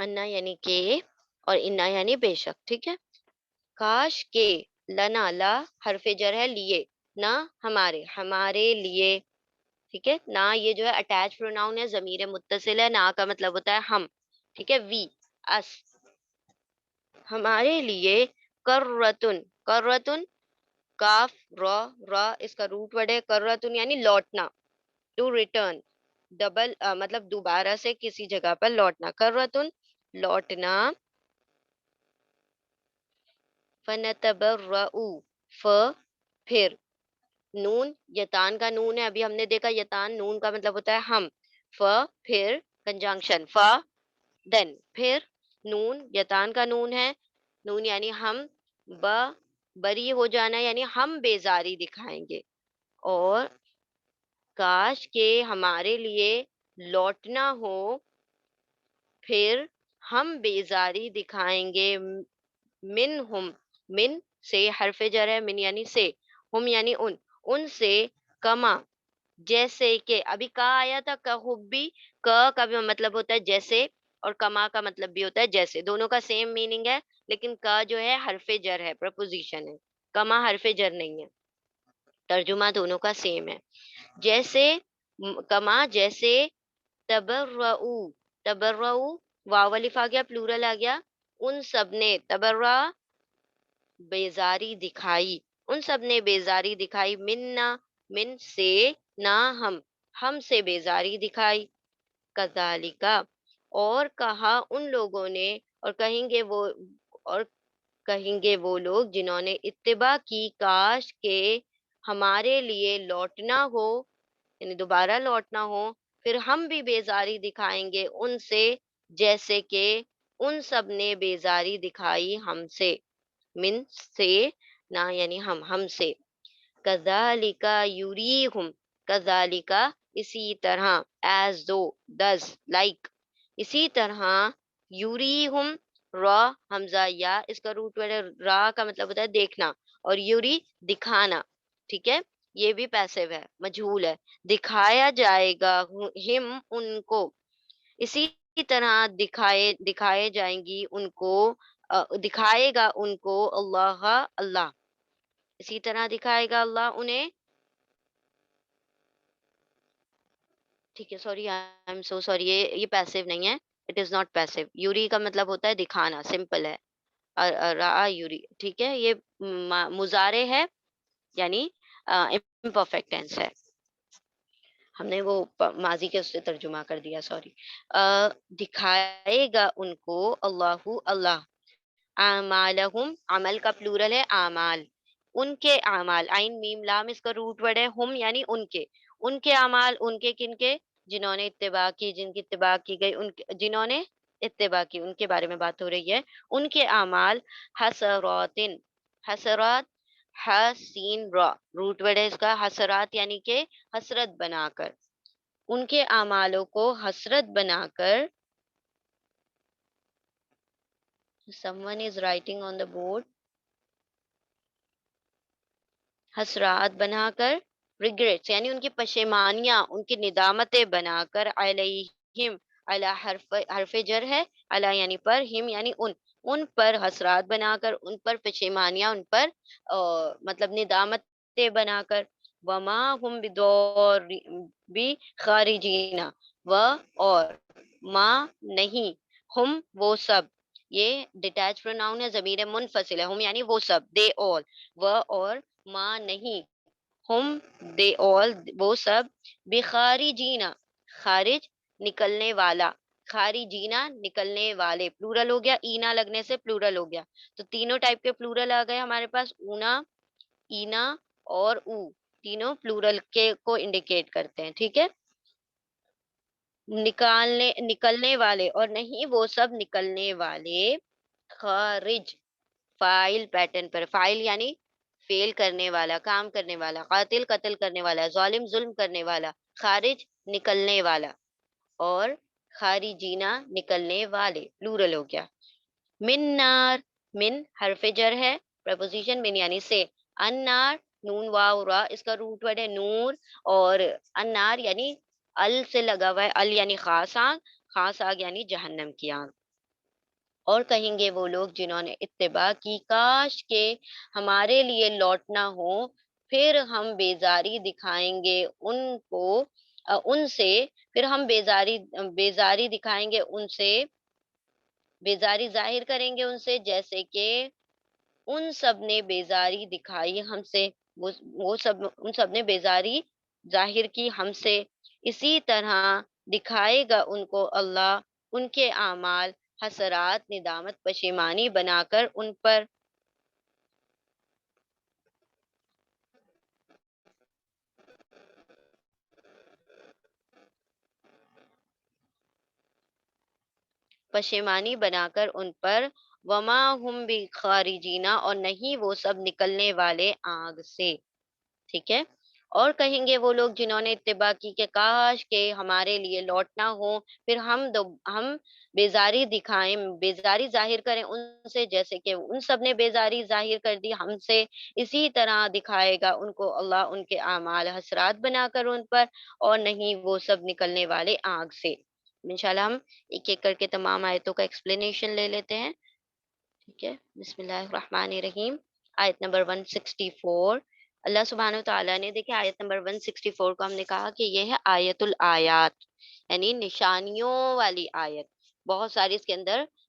انا یعنی کہ، اور انا یعنی بے شک، ٹھیک ہے. کاش کے، لنا، لا حرف جر ہے، لیے، نہ ہمارے، ہمارے لیے، ٹھیک ہے. نہ یہ جو ہے اٹیچ پروناؤن ہے، ضمیر متصل ہے. نہ کا مطلب ہوتا ہے ہم، ٹھیک ہے. وی، اس، ہمارے لیے. کرتن، کرتن، کاف را، را اس کا روٹ ورڈ ہے. کرتن یعنی لوٹنا، ٹو ریٹرن، ڈبل مطلب دوبارہ سے کسی جگہ پر لوٹنا. کرتن لوٹنا. فنتبرؤ، ف پھر، نون یتان کا نون ہے. ابھی ہم نے دیکھا یتان نون کا مطلب ہوتا ہے ہم. ف پھر کنجنکشن، ف دین پھر، نون یتان کا نون ہے، نون یعنی ہم. ب بری ہو جانا یعنی ہم بیزاری دکھائیں گے. اور کاش کے ہمارے لیے لوٹنا ہو، پھر ہم بیزاری دکھائیں گے. من ہم، من سے حرف جر ہے، من یعنی سے، ہم یعنی ان سے. کما جیسے کہ، ابھی کا آیا تھا کا حبی، کا بھی مطلب ہوتا ہے جیسے، اور کما کا مطلب بھی ہوتا ہے جیسے. دونوں کا سیم میننگ ہے، لیکن کا جو ہے حرف جر ہے، پرپوزیشن ہے. کما حرف جر نہیں ہے. ترجمہ دونوں کا سیم ہے. جیسے، کما جیسے. تبرؤ، تبرؤ واو الف آ گیا، پلورل آ گیا. ان سب نے تبرا بیزاری دکھائی، ان سب نے بیزاری دکھائی، منا من سے، نہ ہم سے بیزاری دکھائی، کذالکا اور کہا ان لوگوں نے، اور کہیں گے وہ لوگ جنہوں نے اتباع کی، کاش کہ ہمارے لیے لوٹنا ہو، یعنی دوبارہ لوٹنا ہو، پھر ہم بھی بیزاری دکھائیں گے ان سے، جیسے کہ ان سب نے بیزاری دکھائی ہم سے، من سے، نہ یعنی ہم سے، کذالک یریہم، کذالک اسی طرح، ایز دو، دز، لائک، اسی طرح، یریہم، را حمزہ یا، اس کا روٹ ورڈ ہے، را کا مطلب ہوتا ہے دیکھنا، اور یوری دکھانا، ٹھیک ہے، یہ بھی پیسو ہے، مجہول ہے، دکھایا جائے گا ہم ان کو، اسی طرح دکھائے جائیں گی ان کو، دکھائے گا ان کو اللہ، اللہ، اسی طرح دکھائے گا اللہ انہیں، ٹھیک ہے، sorry, I am so sorry, یہ پیسو نہیں ہے، اٹ از ناٹ پیسو، یوری کا مطلب ہوتا ہے دکھانا، سمپل ہے، را یوری، ٹھیک ہے، یہ مضارع ہے، یعنی امپرفیکٹ ٹینس ہے، ہم نے وہ ماضی کے اس سے ترجمہ کر دیا، سوری، دکھائے گا ان کو اللہ، اللہ، اعمالہم، عمل کا پلورل ہے اعمال، ان کے اعمال، عین میم لام اس کا روٹ ورڈ ہے، ہم یعنی ان کے اعمال، ان کے کن کے، جنہوں نے اتباع کی، جن کی اتباع کی گئی، جنہوں نے اتباع کی، ان کے بارے میں بات ہو رہی ہے، ان کے اعمال، حسرات، حسرات، حسین را روٹ ورڈ ہے اس کا، حسرات یعنی کہ حسرت بنا کر، ان کے اعمالوں کو حسرت بنا کر، someone is writing on the board، حسرات بنا کر، ریگریٹس یعنی ان کی پشیمانیاں، ان کی ندامتیں بنا کر، علیہم، علی حرف جر ہے، علی یعنی پر، ہم یعنی ان پر حسرات بنا کر، ان پر پشیمانیاں، ان پر مطلب ندامتیں بنا کر، وما ہم بخارجین، و اور ما نہیں، ہم وہ سب، یہ ڈیٹیچ پروناؤن ہے، ضمیر منفصل ہے، ہم یعنی وہ سب، دے all، وہ اور ماں نہیں، ہم دے all وہ سب، بخارجینا خارج نکلنے والا، خارجینا نکلنے والے، پلورل ہو گیا، اینا لگنے سے پلورل ہو گیا، تو تینوں ٹائپ کے پلورل آ گئے ہمارے پاس، اونا، اینا اور او، تینوں پلورل کے کو انڈیکیٹ کرتے ہیں، ٹھیک ہے، نکلنے والے، اور نہیں وہ سب نکلنے والے، خارج، فائل پیٹرن پر، فائل یعنی فیل کرنے والا، کام کرنے والا، قاتل قتل کرنے والا، ظالم ظلم کرنے والا، خارج نکلنے والا، اور خارجینا نکلنے والے، پلورل ہو گیا، من نار، من حرف جر ہے، پریپوزیشن من یعنی سے، انار، نون واو را اس کا روٹ ورڈ ہے نور، اور انار یعنی ال سے لگا ہوا ہے، ال یعنی خاص آگ، خاص آگ یعنی جہنم کی آگ، اور کہیں گے وہ لوگ جنہوں نے اتباع کی، کاش کہ ہمارے لیے لوٹنا ہو، پھر ہم بیزاری دکھائیں گے ان کو، ان سے، پھر ہم بیزاری دکھائیں گے ان سے، بیزاری ظاہر کریں گے ان سے، جیسے کہ ان سب نے بیزاری دکھائی ہم سے، وہ سب، ان سب نے بیزاری ظاہر کی ہم سے، اسی طرح دکھائے گا ان کو اللہ ان کے اعمال، حسرات، ندامت، پشیمانی بنا کر ان پر، پشیمانی بنا کر ان پر، وما ہم بخارجینا اور نہیں وہ سب نکلنے والے آگ سے، ٹھیک ہے، اور کہیں گے وہ لوگ جنہوں نے اتباع کی کہ کاش کہ ہمارے لیے لوٹنا ہو، پھر ہم بیزاری دکھائیں، بیزاری ظاہر کریں ان سے، جیسے کہ ان سب نے بیزاری ظاہر کر دی ہم سے، اسی طرح دکھائے گا ان کو اللہ ان کے اعمال، حسرات بنا کر ان پر، اور نہیں وہ سب نکلنے والے آگ سے، انشاءاللہ ہم ایک ایک کر کے تمام آیتوں کا ایکسپلینیشن لے لیتے ہیں، ٹھیک ہے، بسم اللہ الرحمن الرحیم، آیت نمبر 164، اللہ سبحانہ و تعالیٰ نے، دیکھیں آیت نمبر 164 کو ہم نے کہا کہ یہ ہے آیت الآیات، یعنی نشانیوں والی آیت، بہت ساری اس کے اندر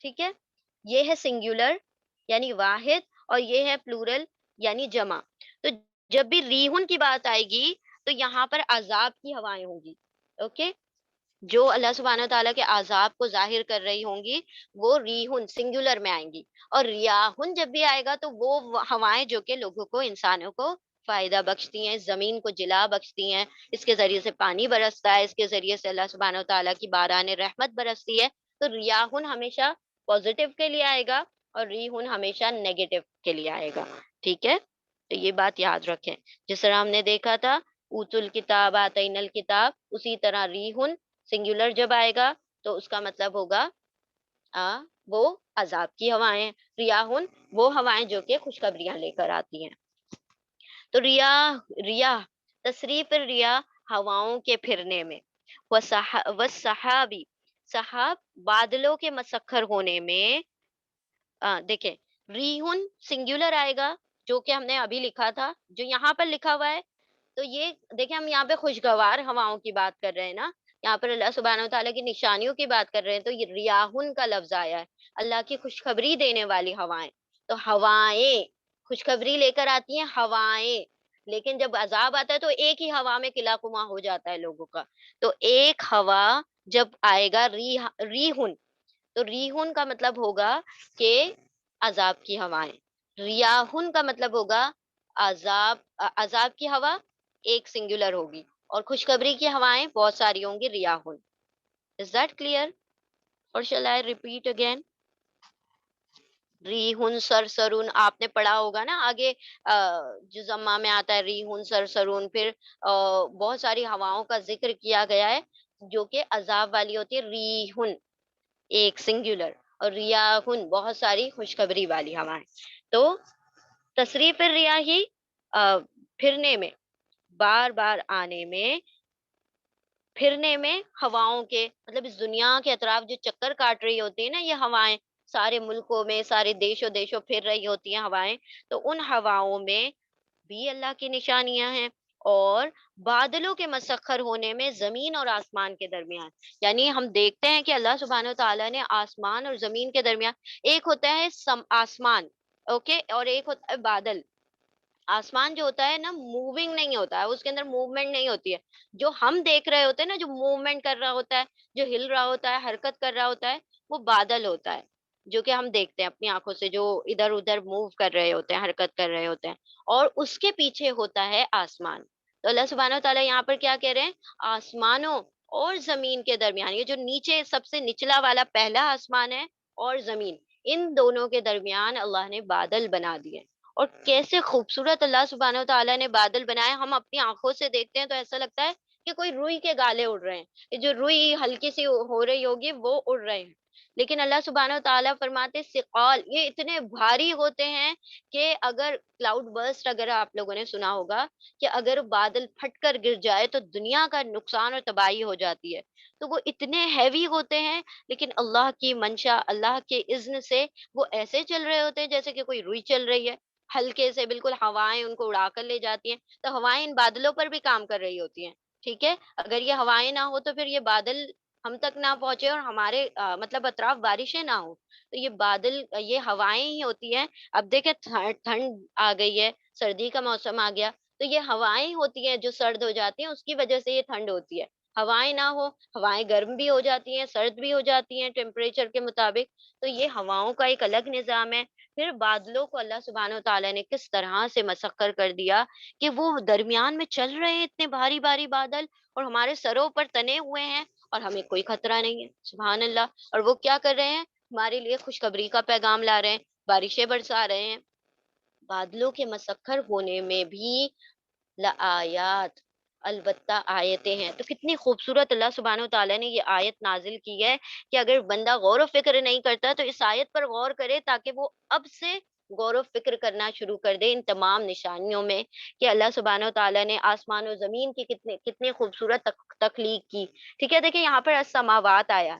ٹھیک ہے، یہ ہے سنگولر یعنی واحد، اور یہ ہے پلورل یعنی جمع. تو جب بھی ریحن کی بات آئے گی تو یہاں پر عذاب کی ہوائیں ہوں گی. اوکے، جو اللہ سبحانہ و تعالیٰ کے عذاب کو ظاہر کر رہی ہوں گی وہ ریحن سنگولر میں آئیں گی. اور ریاحن جب بھی آئے گا تو وہ ہوائیں جو کہ لوگوں کو، انسانوں کو فائدہ بخشتی ہیں، زمین کو جلا بخشتی ہیں، اس کے ذریعے سے پانی برستا ہے، اس کے ذریعے سے اللہ سبحانہ و تعالیٰ کی باران رحمت برستی ہے. تو ریاحن ہمیشہ پازیٹیو کے لیے آئے گا اور ریحن ہمیشہ نیگیٹو کے لیے آئے گا. ٹھیک ہے، تو یہ بات یاد رکھیں. جس طرح ہم نے دیکھا تھا اوت الکتاب آتین الکتاب، اسی طرح ریحن سنگولر جب آئے گا تو اس کا مطلب ہوگا وہ عذاب کی ہوائیں. ریاحن وہ ہوائیں جو کہ خوشخبریاں لے کر آتی ہیں. تو ریاح تصریف ریاح ہواؤں کے پھرنے میں، والسحابی سحاب بادلوں کے مسخر ہونے میں. دیکھیں، ریحن سنگولر آئے گا جو کہ ہم نے ابھی لکھا تھا، جو یہاں پر لکھا ہوا ہے. تو یہ دیکھیں، ہم یہاں پہ خوشگوار ہواؤں کی بات کر رہے ہیں نا، یہاں پر اللہ سبحانہ و تعالیٰ کی نشانیوں کی بات کر رہے ہیں، تو یہ ریاحن کا لفظ آیا ہے، اللہ کی خوشخبری دینے والی ہوائیں. تو ہوائیں خوشخبری لے کر آتی ہیں ہوائیں، لیکن جب عذاب آتا ہے تو ایک ہی ہوا میں قلع قما ہو جاتا ہے لوگوں کا. تو ایک ہوا جب آئے گا ریحن، تو ریحن کا مطلب ہوگا کہ عذاب کی ہوائیں. ریاحن کا مطلب ہوگا عذاب کی ہوا ایک سنگولر ہوگی، اور خوشخبری کی ہوائیں بہت ساری ہوں گی، ریاحن. از دیٹ کلیئر اور شall I repeat again؟ ریحن سرسرون آپ نے پڑھا ہوگا نا آگے، جو ضمہ میں آتا ہے ریحن سرسرون. پھر بہت ساری ہواؤں کا ذکر کیا گیا ہے جو کہ عذاب والی ہوتی ہے. ریحن ایک سنگولر، اور ریاحن بہت ساری خوشخبری والی ہوائیں. تو تصریف ریاحی پھرنے میں، بار بار آنے میں، پھرنے میں ہواؤں کے مطلب اس دنیا کے اطراف جو چکر کاٹ رہی ہوتی ہے نا یہ ہوائیں، سارے ملکوں میں، سارے دیشوں پھر رہی ہوتی ہیں ہوائیں. تو ان ہواؤں میں بھی اللہ کی نشانیاں ہیں. اور بادلوں کے مسخر ہونے میں زمین اور آسمان کے درمیان، یعنی ہم دیکھتے ہیں کہ اللہ سبحانہ و تعالیٰ نے آسمان اور زمین کے درمیان، ایک ہوتا ہے آسمان، اوکے، اور ایک ہوتا ہے بادل. آسمان جو ہوتا ہے نا موونگ نہیں ہوتا ہے، اس کے اندر موومنٹ نہیں ہوتی ہے. جو ہم دیکھ رہے ہوتے ہیں نا، جو موومنٹ کر رہا ہوتا ہے، جو ہل رہا ہوتا ہے، حرکت کر رہا ہوتا ہے، وہ بادل ہوتا ہے، جو کہ ہم دیکھتے ہیں اپنی آنکھوں سے، جو ادھر ادھر موو کر رہے ہوتے ہیں، حرکت کر رہے ہوتے ہیں. اور اس کے پیچھے ہوتا ہے آسمان. تو اللہ سبحانہ و تعالیٰ یہاں پر کیا کہہ رہے ہیں؟ آسمانوں اور زمین کے درمیان، یہ جو نیچے سب سے نچلا والا پہلا آسمان ہے اور زمین، ان دونوں کے درمیان اللہ نے بادل بنا دیے. اور کیسے خوبصورت اللہ سبحانہ و تعالیٰ نے بادل بنائے، ہم اپنی آنکھوں سے دیکھتے ہیں تو ایسا لگتا ہے کہ کوئی روئی کے گالے اڑ رہے ہیں، یہ جو روئی ہلکی سی ہو رہی ہوگی وہ اڑ رہے ہیں. لیکن اللہ سبحانہ و تعالیٰ فرماتے ثقال، یہ اتنے بھاری ہوتے ہیں کہ اگر کلاؤڈ برسٹ، اگر آپ لوگوں نے سنا ہوگا کہ اگر بادل پھٹ کر گر جائے تو دنیا کا نقصان اور تباہی ہو جاتی ہے. تو وہ اتنے ہیوی ہوتے ہیں، لیکن اللہ کی منشا، اللہ کے اذن سے وہ ایسے چل رہے ہوتے ہیں جیسے کہ کوئی روئی چل رہی ہے. ہلکے سے بالکل ہوائیں ان کو اڑا کر لے جاتی ہیں. تو ہوائیں ان بادلوں پر بھی کام کر رہی ہوتی ہیں. ٹھیک ہے، اگر یہ ہوائیں نہ ہو تو پھر یہ بادل ہم تک نہ پہنچے اور ہمارے مطلب اطراف بارشیں نہ ہو. تو یہ بادل، یہ ہوائیں ہی ہوتی ہیں. اب دیکھیں ٹھنڈ آ گئی ہے، سردی کا موسم آ گیا، تو یہ ہوائیں ہوتی ہیں جو سرد ہو جاتی ہیں، اس کی وجہ سے یہ ٹھنڈ ہوتی ہے. ہوائیں نہ ہو، ہوائیں گرم بھی ہو جاتی ہیں، سرد بھی ہو جاتی ہیں ٹیمپریچر کے مطابق. تو یہ ہواؤں کا ایک الگ نظام ہے. پھر بادلوں کو اللہ سبحانہ و تعالیٰ نے کس طرح سے مسخر کر دیا کہ وہ درمیان میں چل رہے ہیں اتنے بھاری بھاری بادل، اور ہمارے سروں پر تنے ہوئے ہیں اور ہمیں کوئی خطرہ نہیں ہے. سبحان اللہ. اور وہ کیا کر رہے ہیں؟ ہمارے لیے خوشخبری کا پیغام لا رہے ہیں، بارشیں برسا رہے ہیں. بادلوں کے مسخر ہونے میں بھی لآیات، البتہ آیتیں ہیں. تو کتنی خوبصورت اللہ سبحانہ و تعالیٰ نے یہ آیت نازل کی ہے کہ اگر بندہ غور و فکر نہیں کرتا تو اس آیت پر غور کرے، تاکہ وہ اب سے غور و فکر کرنا شروع کر دے ان تمام نشانیوں میں کہ اللہ سبحانہ و تعالیٰ نے آسمان و زمین کی کتنے کتنے خوبصورت تخلیق کی. ٹھیک ہے، دیکھیں یہاں پر السماوات آیا،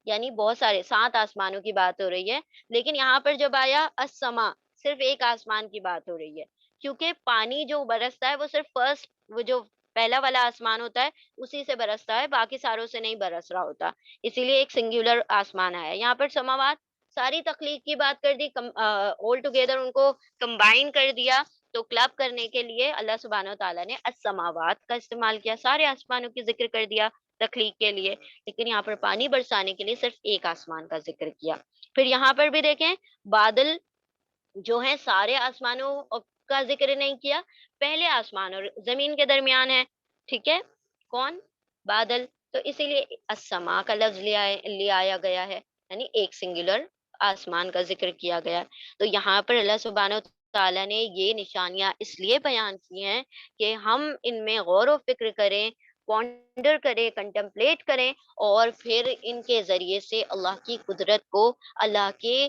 یعنی بہت سارے 7 آسمانوں کی بات ہو رہی ہے. لیکن یہاں پر جب آیا السما، صرف ایک آسمان کی بات ہو رہی ہے، کیونکہ پانی جو برستا ہے وہ صرف فرسٹ، وہ جو پہلا والا آسمان ہوتا ہے اسی سے برستا ہے، باقی ساروں سے نہیں برس رہا ہوتا. اسی لیے ایک سنگولر آسمان آیا. یہاں پر سماوات ساری تخلیق کی بات کر دی، آل ٹوگیدر ان کو کمبائن کر دیا، تو کلب کرنے کے لیے اللہ سبحانہ و تعالیٰ نے السماوات کا استعمال کیا، سارے آسمانوں کی ذکر کر دیا تخلیق کے لیے، لیکن یہاں پر پانی برسانے کے لیے صرف ایک آسمان کا ذکر کیا۔ پھر یہاں پر بھی دیکھیں، بادل جو ہے سارے آسمانوں کا ذکر نہیں کیا، پہلے آسمان اور زمین کے درمیان ہے، ٹھیک ہے، کون؟ بادل، تو اسی لیے السما کا لفظ لے آیا گیا ہے، یعنی ایک سنگولر آسمان کا ذکر کیا گیا۔ تو یہاں پر اللہ سبحانہ تعالیٰ نے یہ نشانیاں اس لیے بیان کی ہیں کہ ہم ان میں غور و فکر کریں، پونڈر کریں، کنٹمپلیٹ کریں، اور پھر ان کے ذریعے سے اللہ کی قدرت کو، اللہ کے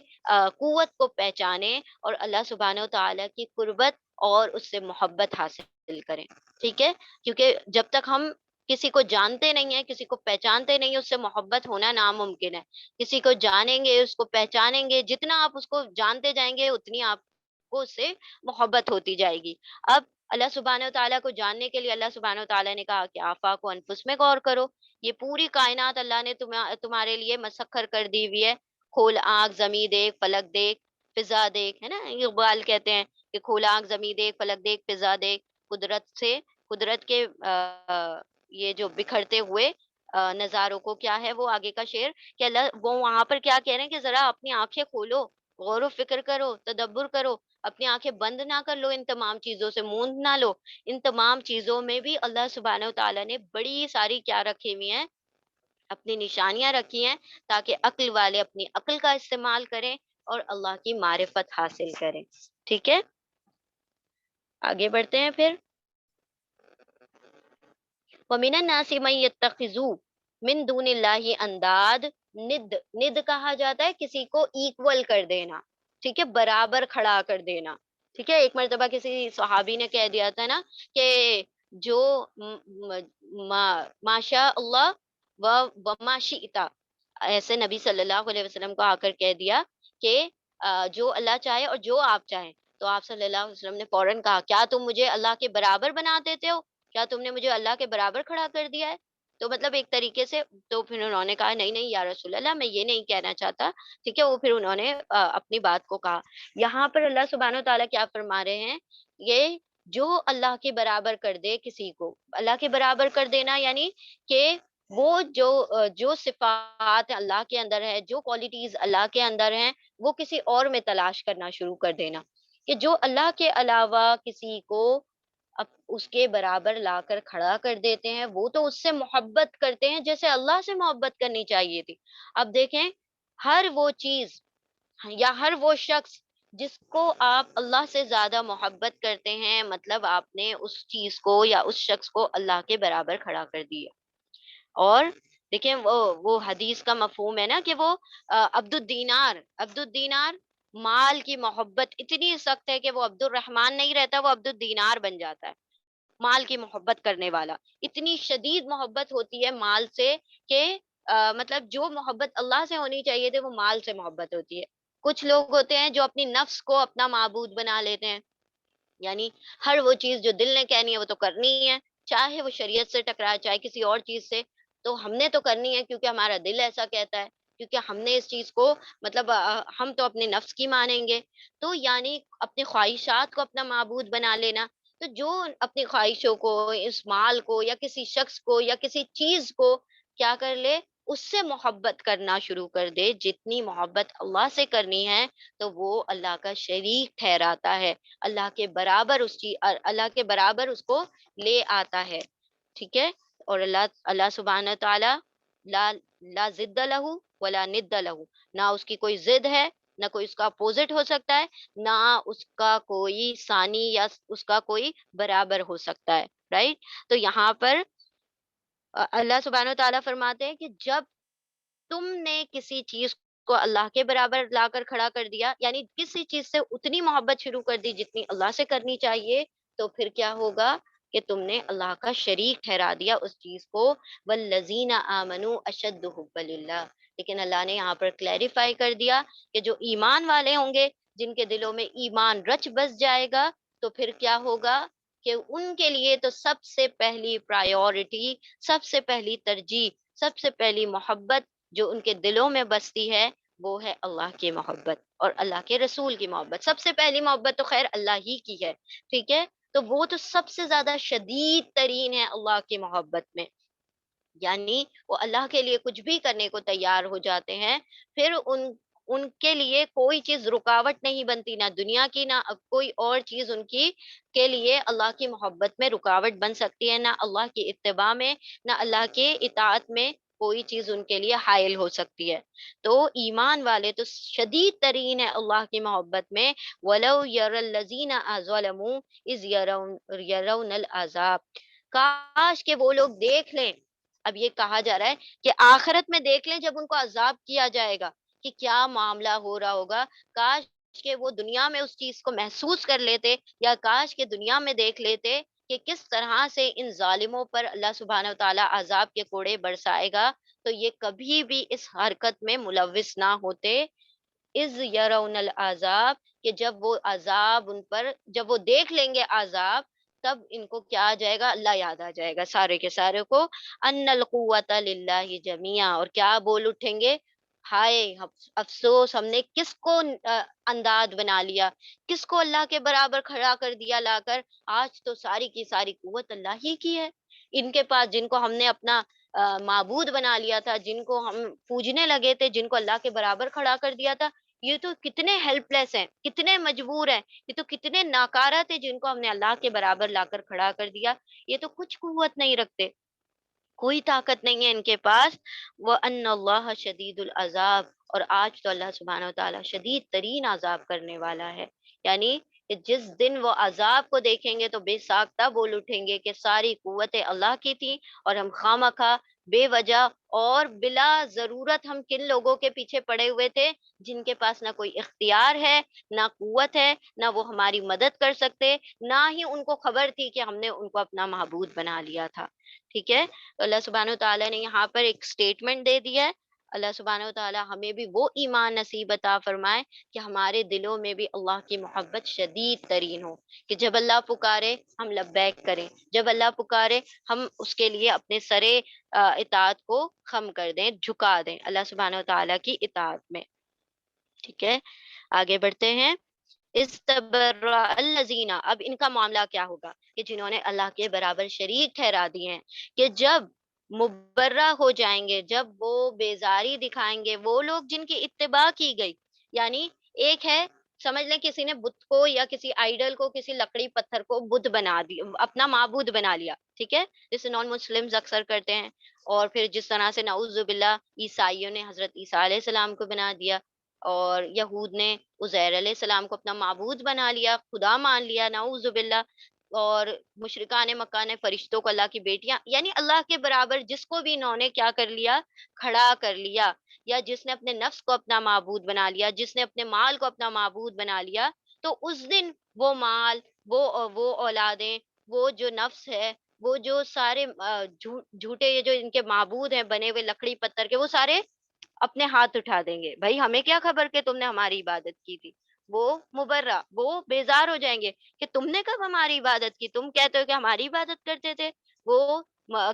قوت کو پہچانیں، اور اللہ سبحانہ و تعالیٰ کی قربت اور اس سے محبت حاصل کریں، ٹھیک ہے؟ کیونکہ جب تک ہم کسی کو جانتے نہیں ہیں، کسی کو پہچانتے نہیں ہیں، اس سے محبت ہونا ناممکن ہے۔ کسی کو جانیں گے، اس کو پہچانیں گے، جتنا آپ اس کو جانتے جائیں گے اتنی آپ کو اس سے محبت ہوتی جائے گی۔ اب اللہ سبحانہ و تعالیٰ کو جاننے کے لیے اللہ سبحانہ و تعالیٰ نے کہا کہ آفاق و انفس میں غور کرو، یہ پوری کائنات اللہ نے تمہارے لیے مسخر کر دی ہوئی ہے، کھول آنکھ، زمیں دیکھ، فلک دیکھ، فضا دیکھ، ہے نا، اقبال کہتے ہیں کہ کھول آنکھ، زمیں دیکھ، فلک دیکھ، فضا دیکھ، قدرت سے، قدرت کے یہ جو بکھرتے ہوئے نظاروں کو، کیا ہے وہ آگے کا شعر، کہ اللہ وہ وہاں پر کیا کہہ رہے ہیں کہ ذرا اپنی آنکھیں کھولو، غور و فکر کرو، تدبر کرو، اپنی آنکھیں بند نہ کر لو، ان تمام چیزوں سے موند نہ لو۔ ان تمام چیزوں میں بھی اللہ سبحانہ و تعالیٰ نے بڑی ساری کیا رکھی ہوئی ہیں، اپنی نشانیاں رکھی ہیں، تاکہ عقل والے اپنی عقل کا استعمال کریں اور اللہ کی معرفت حاصل کریں، ٹھیک ہے؟ آگے بڑھتے ہیں پھر۔ وَمِنَ النَّاسِ مَن يَتَّخِذُ مِن دُونِ اللَّهِ انداد، ند کہا جاتا ہے کسی کو ایکول کر دینا، ٹھیک ہے، برابر کھڑا کر دینا، ٹھیک ہے۔ ایک مرتبہ کسی صحابی نے کہہ دیا تھا نا کہ جو ماشاء اللہ وما شئت، ایسے نبی صلی اللہ علیہ وسلم کو آ کر کہہ دیا کہ جو اللہ چاہے اور جو آپ چاہیں، تو آپ صلی اللہ علیہ وسلم نے فوراً کہا کیا تم مجھے اللہ کے برابر بنا دیتے ہو؟ کیا تم نے مجھے اللہ کے برابر کھڑا کر دیا ہے؟ تو مطلب ایک طریقے سے، تو پھر انہوں نے کہا نہیں نہیں یا رسول اللہ، میں یہ نہیں کہنا چاہتا، ٹھیک ہے، وہ پھر انہوں نے اپنی بات کو کہا۔ یہاں پر اللہ سبحانہ و تعالیٰ کیا فرما رہے ہیں، یہ جو اللہ کے برابر کر دے کسی کو، اللہ کے برابر کر دینا یعنی کہ وہ جو صفات اللہ کے اندر ہے، جو کوالٹیز اللہ کے اندر ہیں، وہ کسی اور میں تلاش کرنا شروع کر دینا، کہ جو اللہ کے علاوہ کسی کو اب اس کے برابر لا کر کھڑا کر دیتے ہیں، وہ تو اس سے محبت کرتے ہیں جیسے اللہ سے محبت کرنی چاہیے تھی۔ اب دیکھیں، ہر وہ چیز یا ہر وہ شخص جس کو آپ اللہ سے زیادہ محبت کرتے ہیں، مطلب آپ نے اس چیز کو یا اس شخص کو اللہ کے برابر کھڑا کر دیا۔ اور دیکھیں، وہ حدیث کا مفہوم ہے نا کہ وہ عبد الدینار مال کی محبت اتنی سخت ہے کہ وہ عبد الرحمن نہیں رہتا، وہ عبد الدینار بن جاتا ہے، مال کی محبت کرنے والا۔ اتنی شدید محبت ہوتی ہے مال سے کہ مطلب جو محبت اللہ سے ہونی چاہیے تھی وہ مال سے محبت ہوتی ہے۔ کچھ لوگ ہوتے ہیں جو اپنی نفس کو اپنا معبود بنا لیتے ہیں، یعنی ہر وہ چیز جو دل نے کہنی ہے وہ تو کرنی ہی ہے، چاہے وہ شریعت سے ٹکرائے، چاہے کسی اور چیز سے، تو ہم نے تو کرنی ہے کیونکہ ہمارا دل ایسا کہتا ہے، کیونکہ ہم نے اس چیز کو مطلب ہم تو اپنے نفس کی مانیں گے، تو یعنی اپنی خواہشات کو اپنا معبود بنا لینا۔ تو جو اپنی خواہشوں کو، اس مال کو یا کسی شخص کو یا کسی چیز کو کیا کر لے، اس سے محبت کرنا شروع کر دے، جتنی محبت اللہ سے کرنی ہے، تو وہ اللہ کا شریک ٹھہراتا ہے، اللہ کے برابر اللہ کے برابر اس کو لے آتا ہے، ٹھیک ہے۔ اور اللہ سبحانہ تعالی لا لا ضد لہ ولا ند لہ، نہ اس کی کوئی ضد ہے، نہ کوئی اس کا اپوزٹ ہو سکتا ہے، نہ اس کا کوئی ثانی یا اس کا کوئی برابر ہو سکتا ہے، رائٹ؟ تو یہاں پر اللہ سبحانہ تعالیٰ فرماتے ہیں کہ جب تم نے کسی چیز کو اللہ کے برابر لا کر کھڑا کر دیا، یعنی کسی چیز سے اتنی محبت شروع کر دی جتنی اللہ سے کرنی چاہیے، تو پھر کیا ہوگا کہ تم نے اللہ کا شریک ٹھہرا دیا اس چیز کو۔ والذین آمنوا اشد حبا للہ، لیکن اللہ نے یہاں پر کلیریفائی کر دیا کہ جو ایمان والے ہوں گے، جن کے دلوں میں ایمان رچ بس جائے گا، تو پھر کیا ہوگا کہ ان کے لیے تو سب سے پہلی پرائیورٹی، سب سے پہلی ترجیح، سب سے پہلی محبت جو ان کے دلوں میں بستی ہے، وہ ہے اللہ کی محبت اور اللہ کے رسول کی محبت. سب سے پہلی محبت تو خیر اللہ ہی کی ہے، ٹھیک ہے؟ تو وہ تو سب سے زیادہ شدید ترین ہے اللہ کی محبت میں. یعنی وہ اللہ کے لیے کچھ بھی کرنے کو تیار ہو جاتے ہیں. پھر ان کے لیے کوئی چیز رکاوٹ نہیں بنتی، نہ دنیا کی نہ کوئی اور چیز ان کی کے لیے اللہ کی محبت میں رکاوٹ بن سکتی ہے، نہ اللہ کی اتباع میں، نہ اللہ کے اطاعت میں کوئی چیز ان کے لیے حائل ہو سکتی ہے. تو ایمان والے تو شدید ترین ہے اللہ کی محبت میں. وَلَوْ يَرَى الَّذِينَ ظَلَمُوا إِذْ يَرَوْنَ الْعَذَابَ. کاش کہ وہ لوگ دیکھ لیں. اب یہ کہا جا رہا ہے کہ آخرت میں دیکھ لیں جب ان کو عذاب کیا جائے گا کہ کیا معاملہ ہو رہا ہوگا. کاش کہ وہ دنیا میں اس چیز کو محسوس کر لیتے، یا کاش کہ دنیا میں دیکھ لیتے کہ کس طرح سے ان ظالموں پر اللہ سبحانہ و تعالیٰ عذاب کے کوڑے برسائے گا. تو یہ کبھی بھی اس حرکت میں ملوث نہ ہوتے. اذ یرون العذاب، کہ جب وہ عذاب ان پر، جب وہ دیکھ لیں گے عذاب، تب ان کو کیا آ جائے گا؟ اللہ یاد آ جائے گا سارے کے سارے کو. ان القوت للہ جمیعا، اور کیا بول اٹھیں گے؟ ہائے افسوس، ہم نے کس کو انداز بنا لیا، کس کو اللہ کے برابر کھڑا کر دیا لا کر. آج تو ساری کی ساری قوت اللہ ہی کی ہے. ان کے پاس جن کو ہم نے اپنا معبود بنا لیا تھا، جن کو ہم پوجنے لگے تھے، جن کو اللہ کے برابر کھڑا کر دیا تھا، یہ تو کتنے ہیلپ لیس ہیں، کتنے مجبور ہیں، یہ تو کتنے ناکارہ تھے جن کو ہم نے اللہ کے برابر لا کر کھڑا کر دیا. یہ تو کچھ قوت نہیں رکھتے، کوئی طاقت نہیں ہے ان کے پاس. وَأَنَّ اللَّهَ شَدِيدُ الْعَذَابِ، اور آج تو اللہ سبحانہ و تعالیٰ شدید ترین عذاب کرنے والا ہے. یعنی کہ جس دن وہ عذاب کو دیکھیں گے تو بے ساختہ بول اٹھیں گے کہ ساری قوتیں اللہ کی تھی، اور ہم خواہ بے وجہ اور بلا ضرورت ہم کن لوگوں کے پیچھے پڑے ہوئے تھے جن کے پاس نہ کوئی اختیار ہے، نہ قوت ہے، نہ وہ ہماری مدد کر سکتے، نہ ہی ان کو خبر تھی کہ ہم نے ان کو اپنا معبود بنا لیا تھا. ٹھیک ہے؟ تو اللہ سبحانہ و تعالیٰ نے یہاں پر ایک اسٹیٹمنٹ دے دیا ہے. اللہ سبحانہ و تعالیٰ ہمیں بھی وہ ایمان نصیب عطا فرمائے کہ ہمارے دلوں میں بھی اللہ کی محبت شدید ترین ہو، کہ جب اللہ پکارے ہم لبیک کریں، جب اللہ پکارے ہم اس کے لیے اپنے سرے اطاعت کو خم کر دیں، جھکا دیں اللہ سبحانہ و تعالیٰ کی اطاعت میں. ٹھیک ہے، آگے بڑھتے ہیں. استبرأ الذین، اب ان کا معاملہ کیا ہوگا کہ جنہوں نے اللہ کے برابر شریک ٹھہرا دیے ہیں، کہ جب مبرہ ہو جائیں گے، جب وہ بیزاری دکھائیں گے وہ لوگ جن کی اتباع کی گئی. یعنی ایک ہے، سمجھ لیں کسی نے بت کو یا کسی آئیڈل کو، کسی لکڑی پتھر کو بت بنا دی، اپنا معبود بنا لیا. ٹھیک ہے، جسے نان مسلمز اکثر کرتے ہیں. اور پھر جس طرح سے نعوذ باللہ عیسائیوں نے حضرت عیسیٰ علیہ السلام کو بنا دیا، اور یہود نے عزیر علیہ السلام کو اپنا معبود بنا لیا، خدا مان لیا، نعوذ باللہ. اور مشرکان مکہ نے فرشتوں کو اللہ کی بیٹیاں، یعنی اللہ کے برابر جس کو بھی انہوں نے کیا کر لیا؟ کھڑا کر لیا. یا جس نے اپنے نفس کو اپنا معبود بنا لیا، جس نے اپنے مال کو اپنا معبود بنا لیا، تو اس دن وہ مال، وہ اولادیں، وہ جو نفس ہے، وہ جو سارے جھوٹے یہ جو ان کے معبود ہیں بنے ہوئے لکڑی پتھر کے، وہ سارے اپنے ہاتھ اٹھا دیں گے. بھائی ہمیں کیا خبر کہ تم نے ہماری عبادت کی تھی. وہ مبرہ، وہ بیزار ہو جائیں گے کہ تم نے کب ہماری عبادت کی، تم کہتے ہو کہ ہماری عبادت کرتے تھے. وہ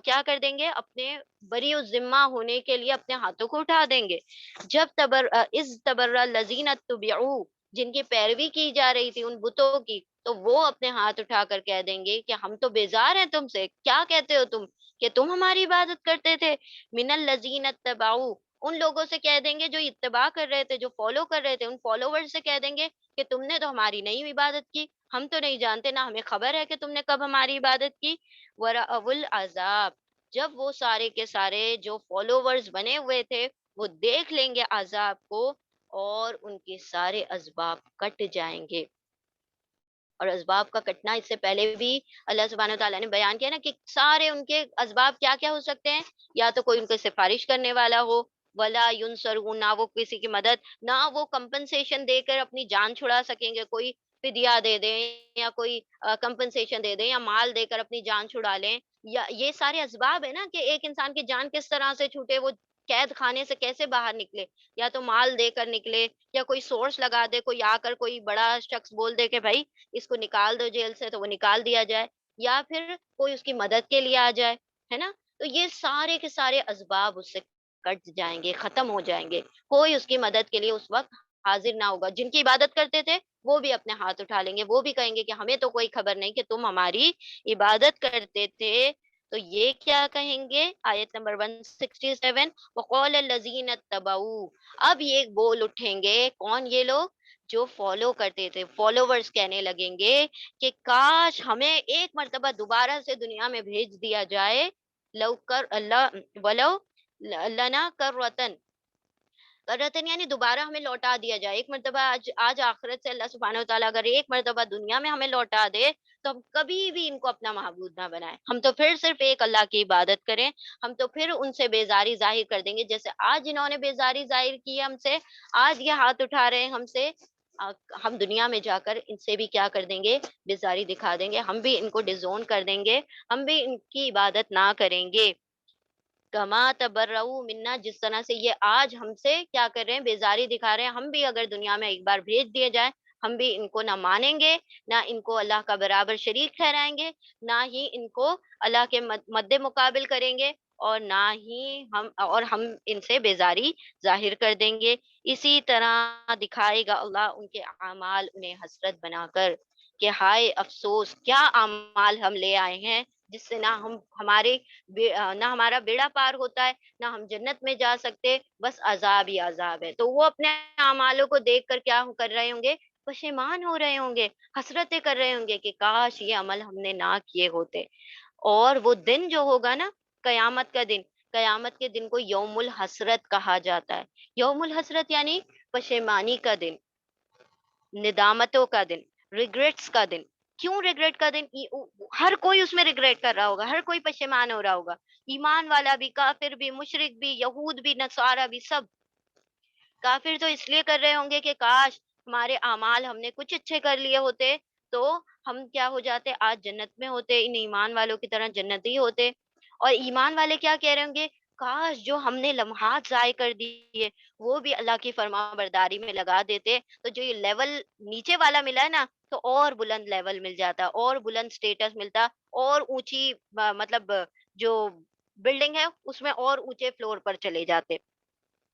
کیا کر دیں گے؟ اپنے بری الذمہ ہونے کے لیے اپنے ہاتھوں کو اٹھا دیں گے. جب از تبرأ الذین اتبعوا، جن کی پیروی کی جا رہی تھی ان بتوں کی، تو وہ اپنے ہاتھ اٹھا کر کہہ دیں گے کہ ہم تو بیزار ہیں تم سے. کیا کہتے ہو تم کہ تم ہماری عبادت کرتے تھے؟ من الذین اتبعوا، ان لوگوں سے کہہ دیں گے جو اتباع کر رہے تھے، جو فالو کر رہے تھے، ان فالوور سے کہہ دیں گے کہ تم نے تو ہماری نہیں عبادت کی، ہم تو نہیں جانتے، نہ ہمیں خبر ہے کہ تم نے کب ہماری عبادت کی. وَرَأَوُا الْعَذَابَ، جب وہ سارے کے سارے جو فالوورز بنے ہوئے تھے وہ دیکھ لیں گے عذاب کو، اور ان کے سارے اسباب کٹ جائیں گے. اور اسباب کا کٹنا اس سے پہلے بھی اللہ سبحانہ وتعالیٰ نے بیان کیا نا کہ سارے ان کے اسباب کیا کیا ہو سکتے ہیں. یا تو کوئی ان کو سفارش کرنے والا ہو، ولا ینصرون، نہ وہ کسی کی مدد، نہ وہ کمپنسیشن دے کر اپنی جان چھڑا سکیں گے، کوئی فدیہ دے دیں یا کوئی کمپنسیشن دے دیں یا مال دے کر اپنی جان چھڑا لیں. یا یہ سارے اسباب ہے نا کہ ایک انسان کی جان کس طرح سے چھوٹے، وہ قید خانے سے کیسے باہر نکلے. یا تو مال دے کر نکلے، یا کوئی سورس لگا دے، کوئی آ کر کوئی بڑا شخص بول دے کہ بھائی اس کو نکال دو جیل سے، تو وہ نکال دیا جائے، یا پھر کوئی اس کی مدد کے لیے آ جائے، ہے نا. تو یہ سارے کے سارے اسباب اس سے کٹ جائیں گے، ختم ہو جائیں گے، کوئی اس کی مدد کے لیے اس وقت حاضر نہ ہوگا۔ جن کی عبادت کرتے تھے وہ بھی اپنے ہاتھ اٹھا لیں گے، وہ بھی کہیں گے کہ ہمیں تو کوئی خبر نہیں کہ تم ہماری عبادت کرتے تھے۔ تو یہ کیا کہیں گے؟ آیت نمبر 167، وقال الذین اتبعوا، اب یہ بول اٹھیں گے، کون؟ یہ لوگ جو فالو کرتے تھے، فالوورز کہنے لگیں گے کہ کاش ہمیں ایک مرتبہ دوبارہ سے دنیا میں بھیج دیا جائے، لو کر اللہ ولو لنا کرتن، کرتن یعنی دوبارہ ہمیں لوٹا دیا جائے ایک مرتبہ۔ آج آخرت سے اللہ سبحانہ و تعالیٰ اگر ایک مرتبہ دنیا میں ہمیں لوٹا دے تو ہم کبھی بھی ان کو اپنا معبود نہ بنائیں، ہم تو پھر صرف ایک اللہ کی عبادت کریں، ہم تو پھر ان سے بیزاری ظاہر کر دیں گے جیسے آج انہوں نے بیزاری ظاہر کی ہے ہم سے، آج یہ ہاتھ اٹھا رہے ہیں ہم سے، ہم دنیا میں جا کر ان سے بھی کیا کر دیں گے؟ بیزاری دکھا دیں گے، ہم بھی ان کو ڈیزون کر دیں گے، ہم بھی ان کی عبادت نہ کریں گے۔ کما تبرؤ منا، جس طرح سے یہ آج ہم سے کیا کر رہے ہیں؟ بیزاری دکھا رہے ہیں، ہم بھی اگر دنیا میں ایک بار بھیج دیے جائیں ہم بھی ان کو نہ مانیں گے، نہ ان کو اللہ کا برابر شریک ٹھہرائیں گے، نہ ہی ان کو اللہ کے مد مقابل کریں گے، اور نہ ہی ہم ان سے بیزاری ظاہر کر دیں گے۔ اسی طرح دکھائے گا اللہ ان کے اعمال انہیں حسرت بنا کر کہ ہائے افسوس، کیا اعمال ہم لے آئے ہیں جس سے نہ نہ ہمارا بیڑا پار ہوتا ہے، نہ ہم جنت میں جا سکتے، بس عذاب ہی عذاب ہے۔ تو وہ اپنے اعمالوں کو دیکھ کر کیا کر رہے ہوں گے؟ پشیمان ہو رہے ہوں گے، حسرتیں کر رہے ہوں گے کہ کاش یہ عمل ہم نے نہ کیے ہوتے۔ اور وہ دن جو ہوگا نا، قیامت کا دن، قیامت کے دن کو یوم الحسرت کہا جاتا ہے۔ یوم الحسرت یعنی پشیمانی کا دن، ندامتوں کا دن، ریگریٹس کا دن۔ کیوں ریگریٹ کا دن؟ ہر کوئی اس میں ریگریٹ کر رہا ہوگا، ہر کوئی پشیمان ہو رہا ہوگا، ایمان والا بھی، کافر بھی، مشرک بھی، یہود بھی، نصارہ بھی، سب۔ کافر تو اس لیے کر رہے ہوں گے کہ کاش ہمارے اعمال ہم نے کچھ اچھے کر لیے ہوتے تو ہم کیا ہو جاتے؟ آج جنت میں ہوتے، ان ایمان والوں کی طرح جنتی ہوتے۔ اور ایمان والے کیا کہہ رہے ہوں گے؟ کاش جو ہم نے لمحات ضائع کر دیے وہ بھی اللہ کی فرما برداری میں لگا دیتے، تو جو یہ لیول نیچے والا ملا ہے نا، تو اور بلند لیول مل جاتا، اور بلند سٹیٹس ملتا، اور اونچی مطلب جو بلڈنگ ہے اس میں اور اونچے فلور پر چلے جاتے۔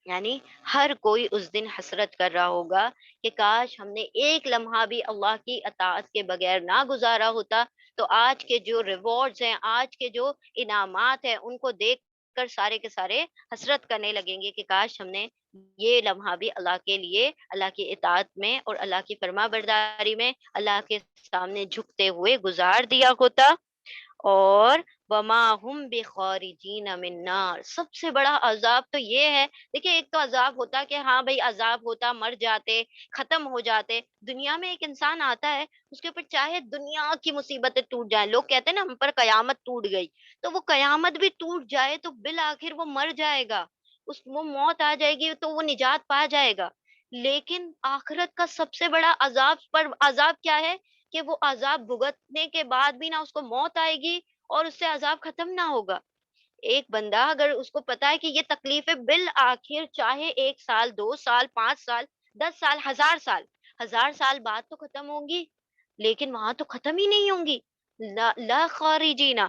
یعنی ہر کوئی اس دن حسرت کر رہا ہوگا کہ کاش ہم نے ایک لمحہ بھی اللہ کی اطاعت کے بغیر نہ گزارا ہوتا، تو آج کے جو ریوارڈز ہیں، آج کے جو انعامات ہیں، ان کو دیکھ کر سارے کے سارے حسرت کرنے لگیں گے کہ کاش ہم نے یہ لمحہ بھی اللہ کے لیے، اللہ کی اطاعت میں اور اللہ کی فرما برداری میں، اللہ کے سامنے جھکتے ہوئے گزار دیا ہوتا۔ اور وما ہم بخارجین من النار، سب سے بڑا عذاب تو یہ ہے، دیکھیں ایک تو عذاب ہوتا کہ ہاں بھائی عذاب ہوتا، مر جاتے، ختم ہو جاتے۔ دنیا میں ایک انسان آتا ہے، اس کے اوپر چاہے دنیا کی مصیبتیں ٹوٹ جائیں، لوگ کہتے ہیں نا ہم پر قیامت ٹوٹ گئی، تو وہ قیامت بھی ٹوٹ جائے تو بالآخر وہ مر جائے گا، وہ موت آ جائے گی تو وہ نجات پا جائے گا۔ لیکن آخرت کا سب سے بڑا عذاب کیا ہے؟ کہ وہ عذاب بھگتنے کے بعد بھی نہ اس کو موت آئے گی اور اس سے عذاب ختم نہ ہوگا۔ ایک بندہ اگر اس کو پتا ہے کہ یہ تکلیفیں بالآخر چاہے 1 سال، 2 سال، 5 سال، 10 سال، 1000 سال، 1000 سال بعد تو ختم ہوں گی، لیکن وہاں تو ختم ہی نہیں ہوں گی۔ لا خارجینا،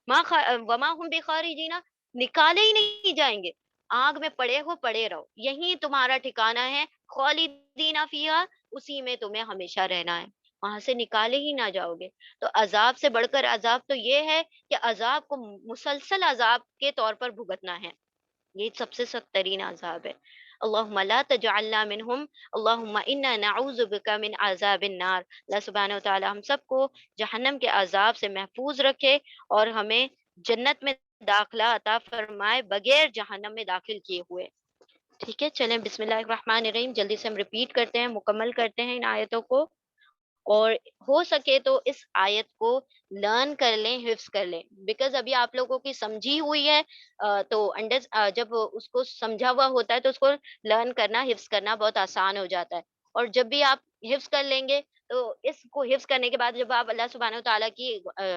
وما ہم بخارجینا، نکالے ہی نہیں جائیں گے۔ آگ میں پڑے ہو پڑے رہو، یہی تمہارا ٹھکانہ ہے، خالدین فیہا، اسی میں تمہیں ہمیشہ رہنا ہے، وہاں سے نکالے ہی نہ جاؤ گے۔ تو عذاب سے بڑھ کر عذاب تو یہ ہے کہ عذاب کو مسلسل عذاب کے طور پر بھگتنا ہے، یہ سب سے سخت ترین عذاب ہے۔ اللہم لا تجعلنا منہم، اللہم انا نعوذ بک من عذاب النار۔ اللہ سبحانہ وتعالی ہم سب کو جہنم کے عذاب سے محفوظ رکھے اور ہمیں جنت میں داخلہ عطا فرمائے بغیر جہنم میں داخل کیے ہوئے۔ ٹھیک ہے، چلیں بسم اللہ الرحمن الرحیم، جلدی سے ہم ریپیٹ کرتے ہیں، مکمل کرتے ہیں ان آیتوں کو، اور ہو سکے تو اس آیت کو لرن کر لیں، حفظ کر لیں، بیکاز ابھی آپ لوگوں کی سمجھی ہوئی ہے، تو جب اس کو سمجھا ہوا ہوتا ہے تو اس کو لرن کرنا، حفظ کرنا بہت آسان ہو جاتا ہے۔ اور جب بھی آپ حفظ کر لیں گے تو اس کو حفظ کرنے کے بعد جب آپ اللہ سبحانہ و تعالیٰ کی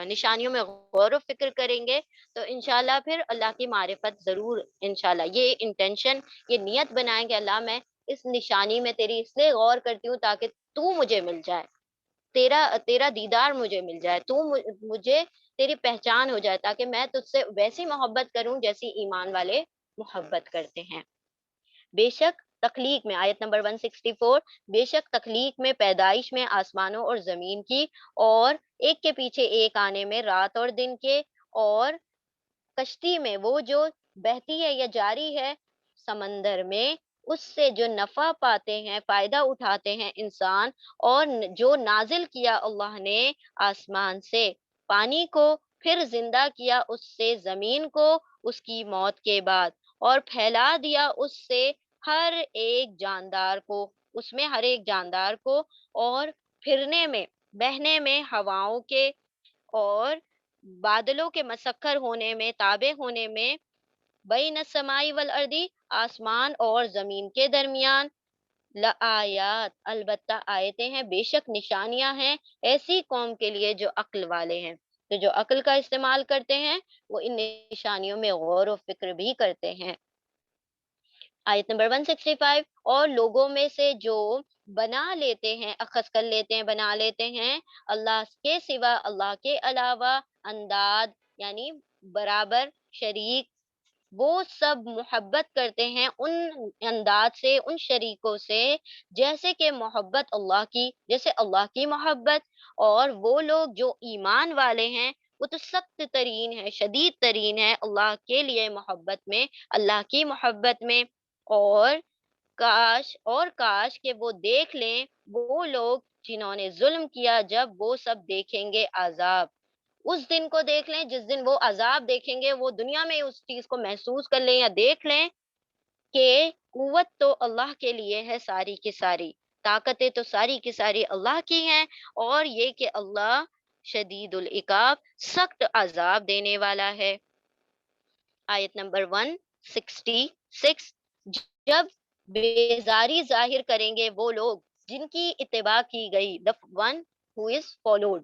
نشانیوں میں غور و فکر کریں گے تو انشاءاللہ پھر اللہ کی معرفت ضرور، انشاءاللہ یہ انٹینشن، یہ نیت بنائیں کہ اللہ میں اس نشانی میں تیری اس لیے غور کرتی ہوں تاکہ تو مجھے مل جائے، تیرا تیرا دیدار مجھے مل جائے، تو مجھے تیری پہچان ہو جائے، تاکہ میں تجھ سے ویسی محبت کروں جیسی ایمان والے محبت کرتے ہیں۔ بے شک تخلیق میں، آیت نمبر 164، بے شک تخلیق میں، پیدائش میں، آسمانوں اور زمین کی، اور ایک کے پیچھے ایک آنے میں، رات اور دن کے، اور کشتی میں وہ جو بہتی ہے یا جاری ہے سمندر میں، اس سے جو نفع پاتے ہیں، فائدہ اٹھاتے ہیں انسان، اور جو نازل کیا اللہ نے آسمان سے پانی کو، پھر زندہ کیا اس سے زمین کو اس کی موت کے بعد، اور پھیلا دیا اس سے ہر ایک جاندار کو، اس میں ہر ایک جاندار کو، اور پھرنے میں، بہنے میں ہواؤں کے، اور بادلوں کے مسخر ہونے میں، تابع ہونے میں، بین السماء والارض، آسمان اور زمین کے درمیان، لآیات، البتہ آیتیں ہیں، بے شک نشانیاں ہیں، ایسی قوم کے لیے جو عقل والے ہیں۔ تو جو عقل کا استعمال کرتے ہیں وہ ان نشانیوں میں غور و فکر بھی کرتے ہیں۔ آیت نمبر 165، اور لوگوں میں سے جو بنا لیتے ہیں، اخذ کر لیتے ہیں، بنا لیتے ہیں اللہ کے سوا، اللہ کے علاوہ، انداد یعنی برابر، شریک، وہ سب محبت کرتے ہیں ان انداز سے، ان شریکوں سے، جیسے کہ محبت اللہ کی، جیسے اللہ کی محبت۔ اور وہ لوگ جو ایمان والے ہیں وہ تو سخت ترین ہے، شدید ترین ہے اللہ کے لیے محبت میں، اللہ کی محبت میں۔ اور کاش کہ وہ دیکھ لیں وہ لوگ جنہوں نے ظلم کیا، جب وہ سب دیکھیں گے عذاب، اس دن کو دیکھ لیں جس دن وہ عذاب دیکھیں گے، وہ دنیا میں اس چیز کو محسوس کر لیں یا دیکھ لیں کہ قوت تو اللہ کے لیے ہے ساری کی ساری، طاقتیں تو ساری کی ساری اللہ کی ہیں، اور یہ کہ اللہ شدید العقاب، سخت عذاب دینے والا ہے۔ آیت نمبر 166، جب بیزاری ظاہر کریں گے وہ لوگ جن کی اتباع کی گئی، the one who is followed،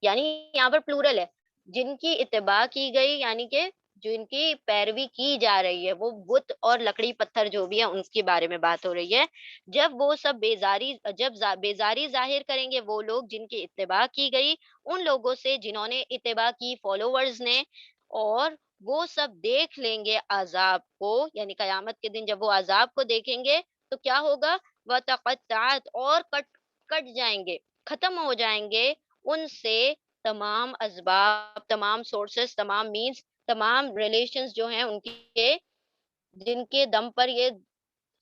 یعنی یہاں پر پلورل ہے، جن کی اتباع کی گئی یعنی کہ جن کی پیروی کی جا رہی ہے، وہ بت اور لکڑی پتھر جو بھی ہے ان کے بارے میں بات ہو رہی ہے۔ جب وہ سب بیزاری ظاہر کریں گے وہ لوگ جن کی اتباع کی گئی ان لوگوں سے جنہوں نے اتباع کی، فالوورز نے، اور وہ سب دیکھ لیں گے عذاب کو، یعنی قیامت کے دن جب وہ عذاب کو دیکھیں گے تو کیا ہوگا؟ وَتَقَطَّعَتْ، اور کٹ جائیں گے، ختم ہو جائیں گے ان سے تمام اسباب، تمام سورسز، تمام مینز، تمام ریلیشنز جو ہیں ان کے، جن کے دم پر یہ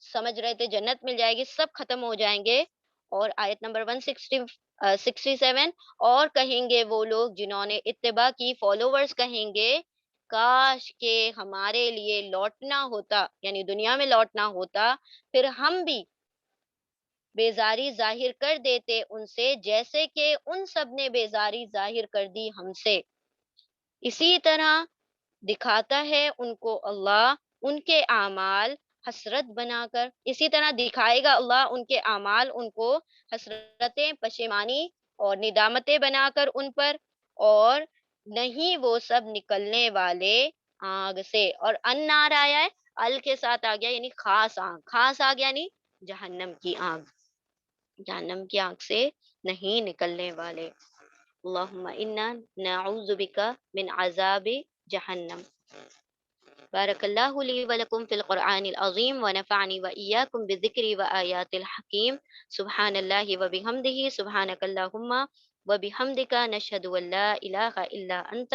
سمجھ رہے تھے جنت مل جائے گی، سب ختم ہو جائیں گے۔ اور آیت نمبر 167، اور کہیں گے وہ لوگ جنہوں نے اتباع کی، فالوورز کہیں گے، کاش کہ ہمارے لیے لوٹنا ہوتا، یعنی دنیا میں لوٹنا ہوتا، پھر ہم بھی بیزاری ظاہر کر دیتے ان سے، جیسے کہ ان سب نے بیزاری ظاہر کر دی ہم سے۔ اسی طرح دکھاتا ہے ان کو اللہ ان کے اعمال حسرت بنا کر، اسی طرح دکھائے گا اللہ ان کے اعمال ان کو حسرتیں، پشیمانی اور ندامتیں بنا کر ان پر، اور نہیں وہ سب نکلنے والے آگ سے۔ اور ان نار آیا ہے، ال کے ساتھ آ گیا یعنی خاص آگ، خاص آگ یعنی جہنم کی آگ، جہنم کی آگ سے نہیں نکلنے والے۔ اللہم انا نعوذ بک من عذاب جہنم۔ بارک اللہ لی ولکم فی القرآن العظیم ونفعنی وإیاکم بذکری وآیات الحکیم۔ سبحان اللہ وبحمدہ، سبحانک اللہم وبحمدک، نشہد ان لا الہ الا انت،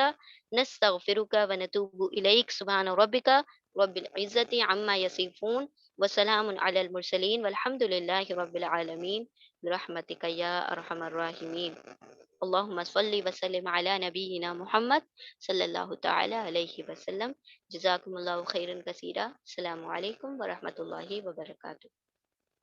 نستغفرک ونتوب الیک۔ سبحان ربک رب العزت عما یصفون، وسلام علی المرسلین، والحمد للہ رب العالمین، برحمتک یا ارحم الراحمین۔ اللہم صلی وسلم علی نبینا محمد صلی اللہ تعالی علیہ وسلم۔ جزاکم اللہ خیرا کثیرا۔ السلام علیکم ورحمۃ اللہ وبرکاتہ۔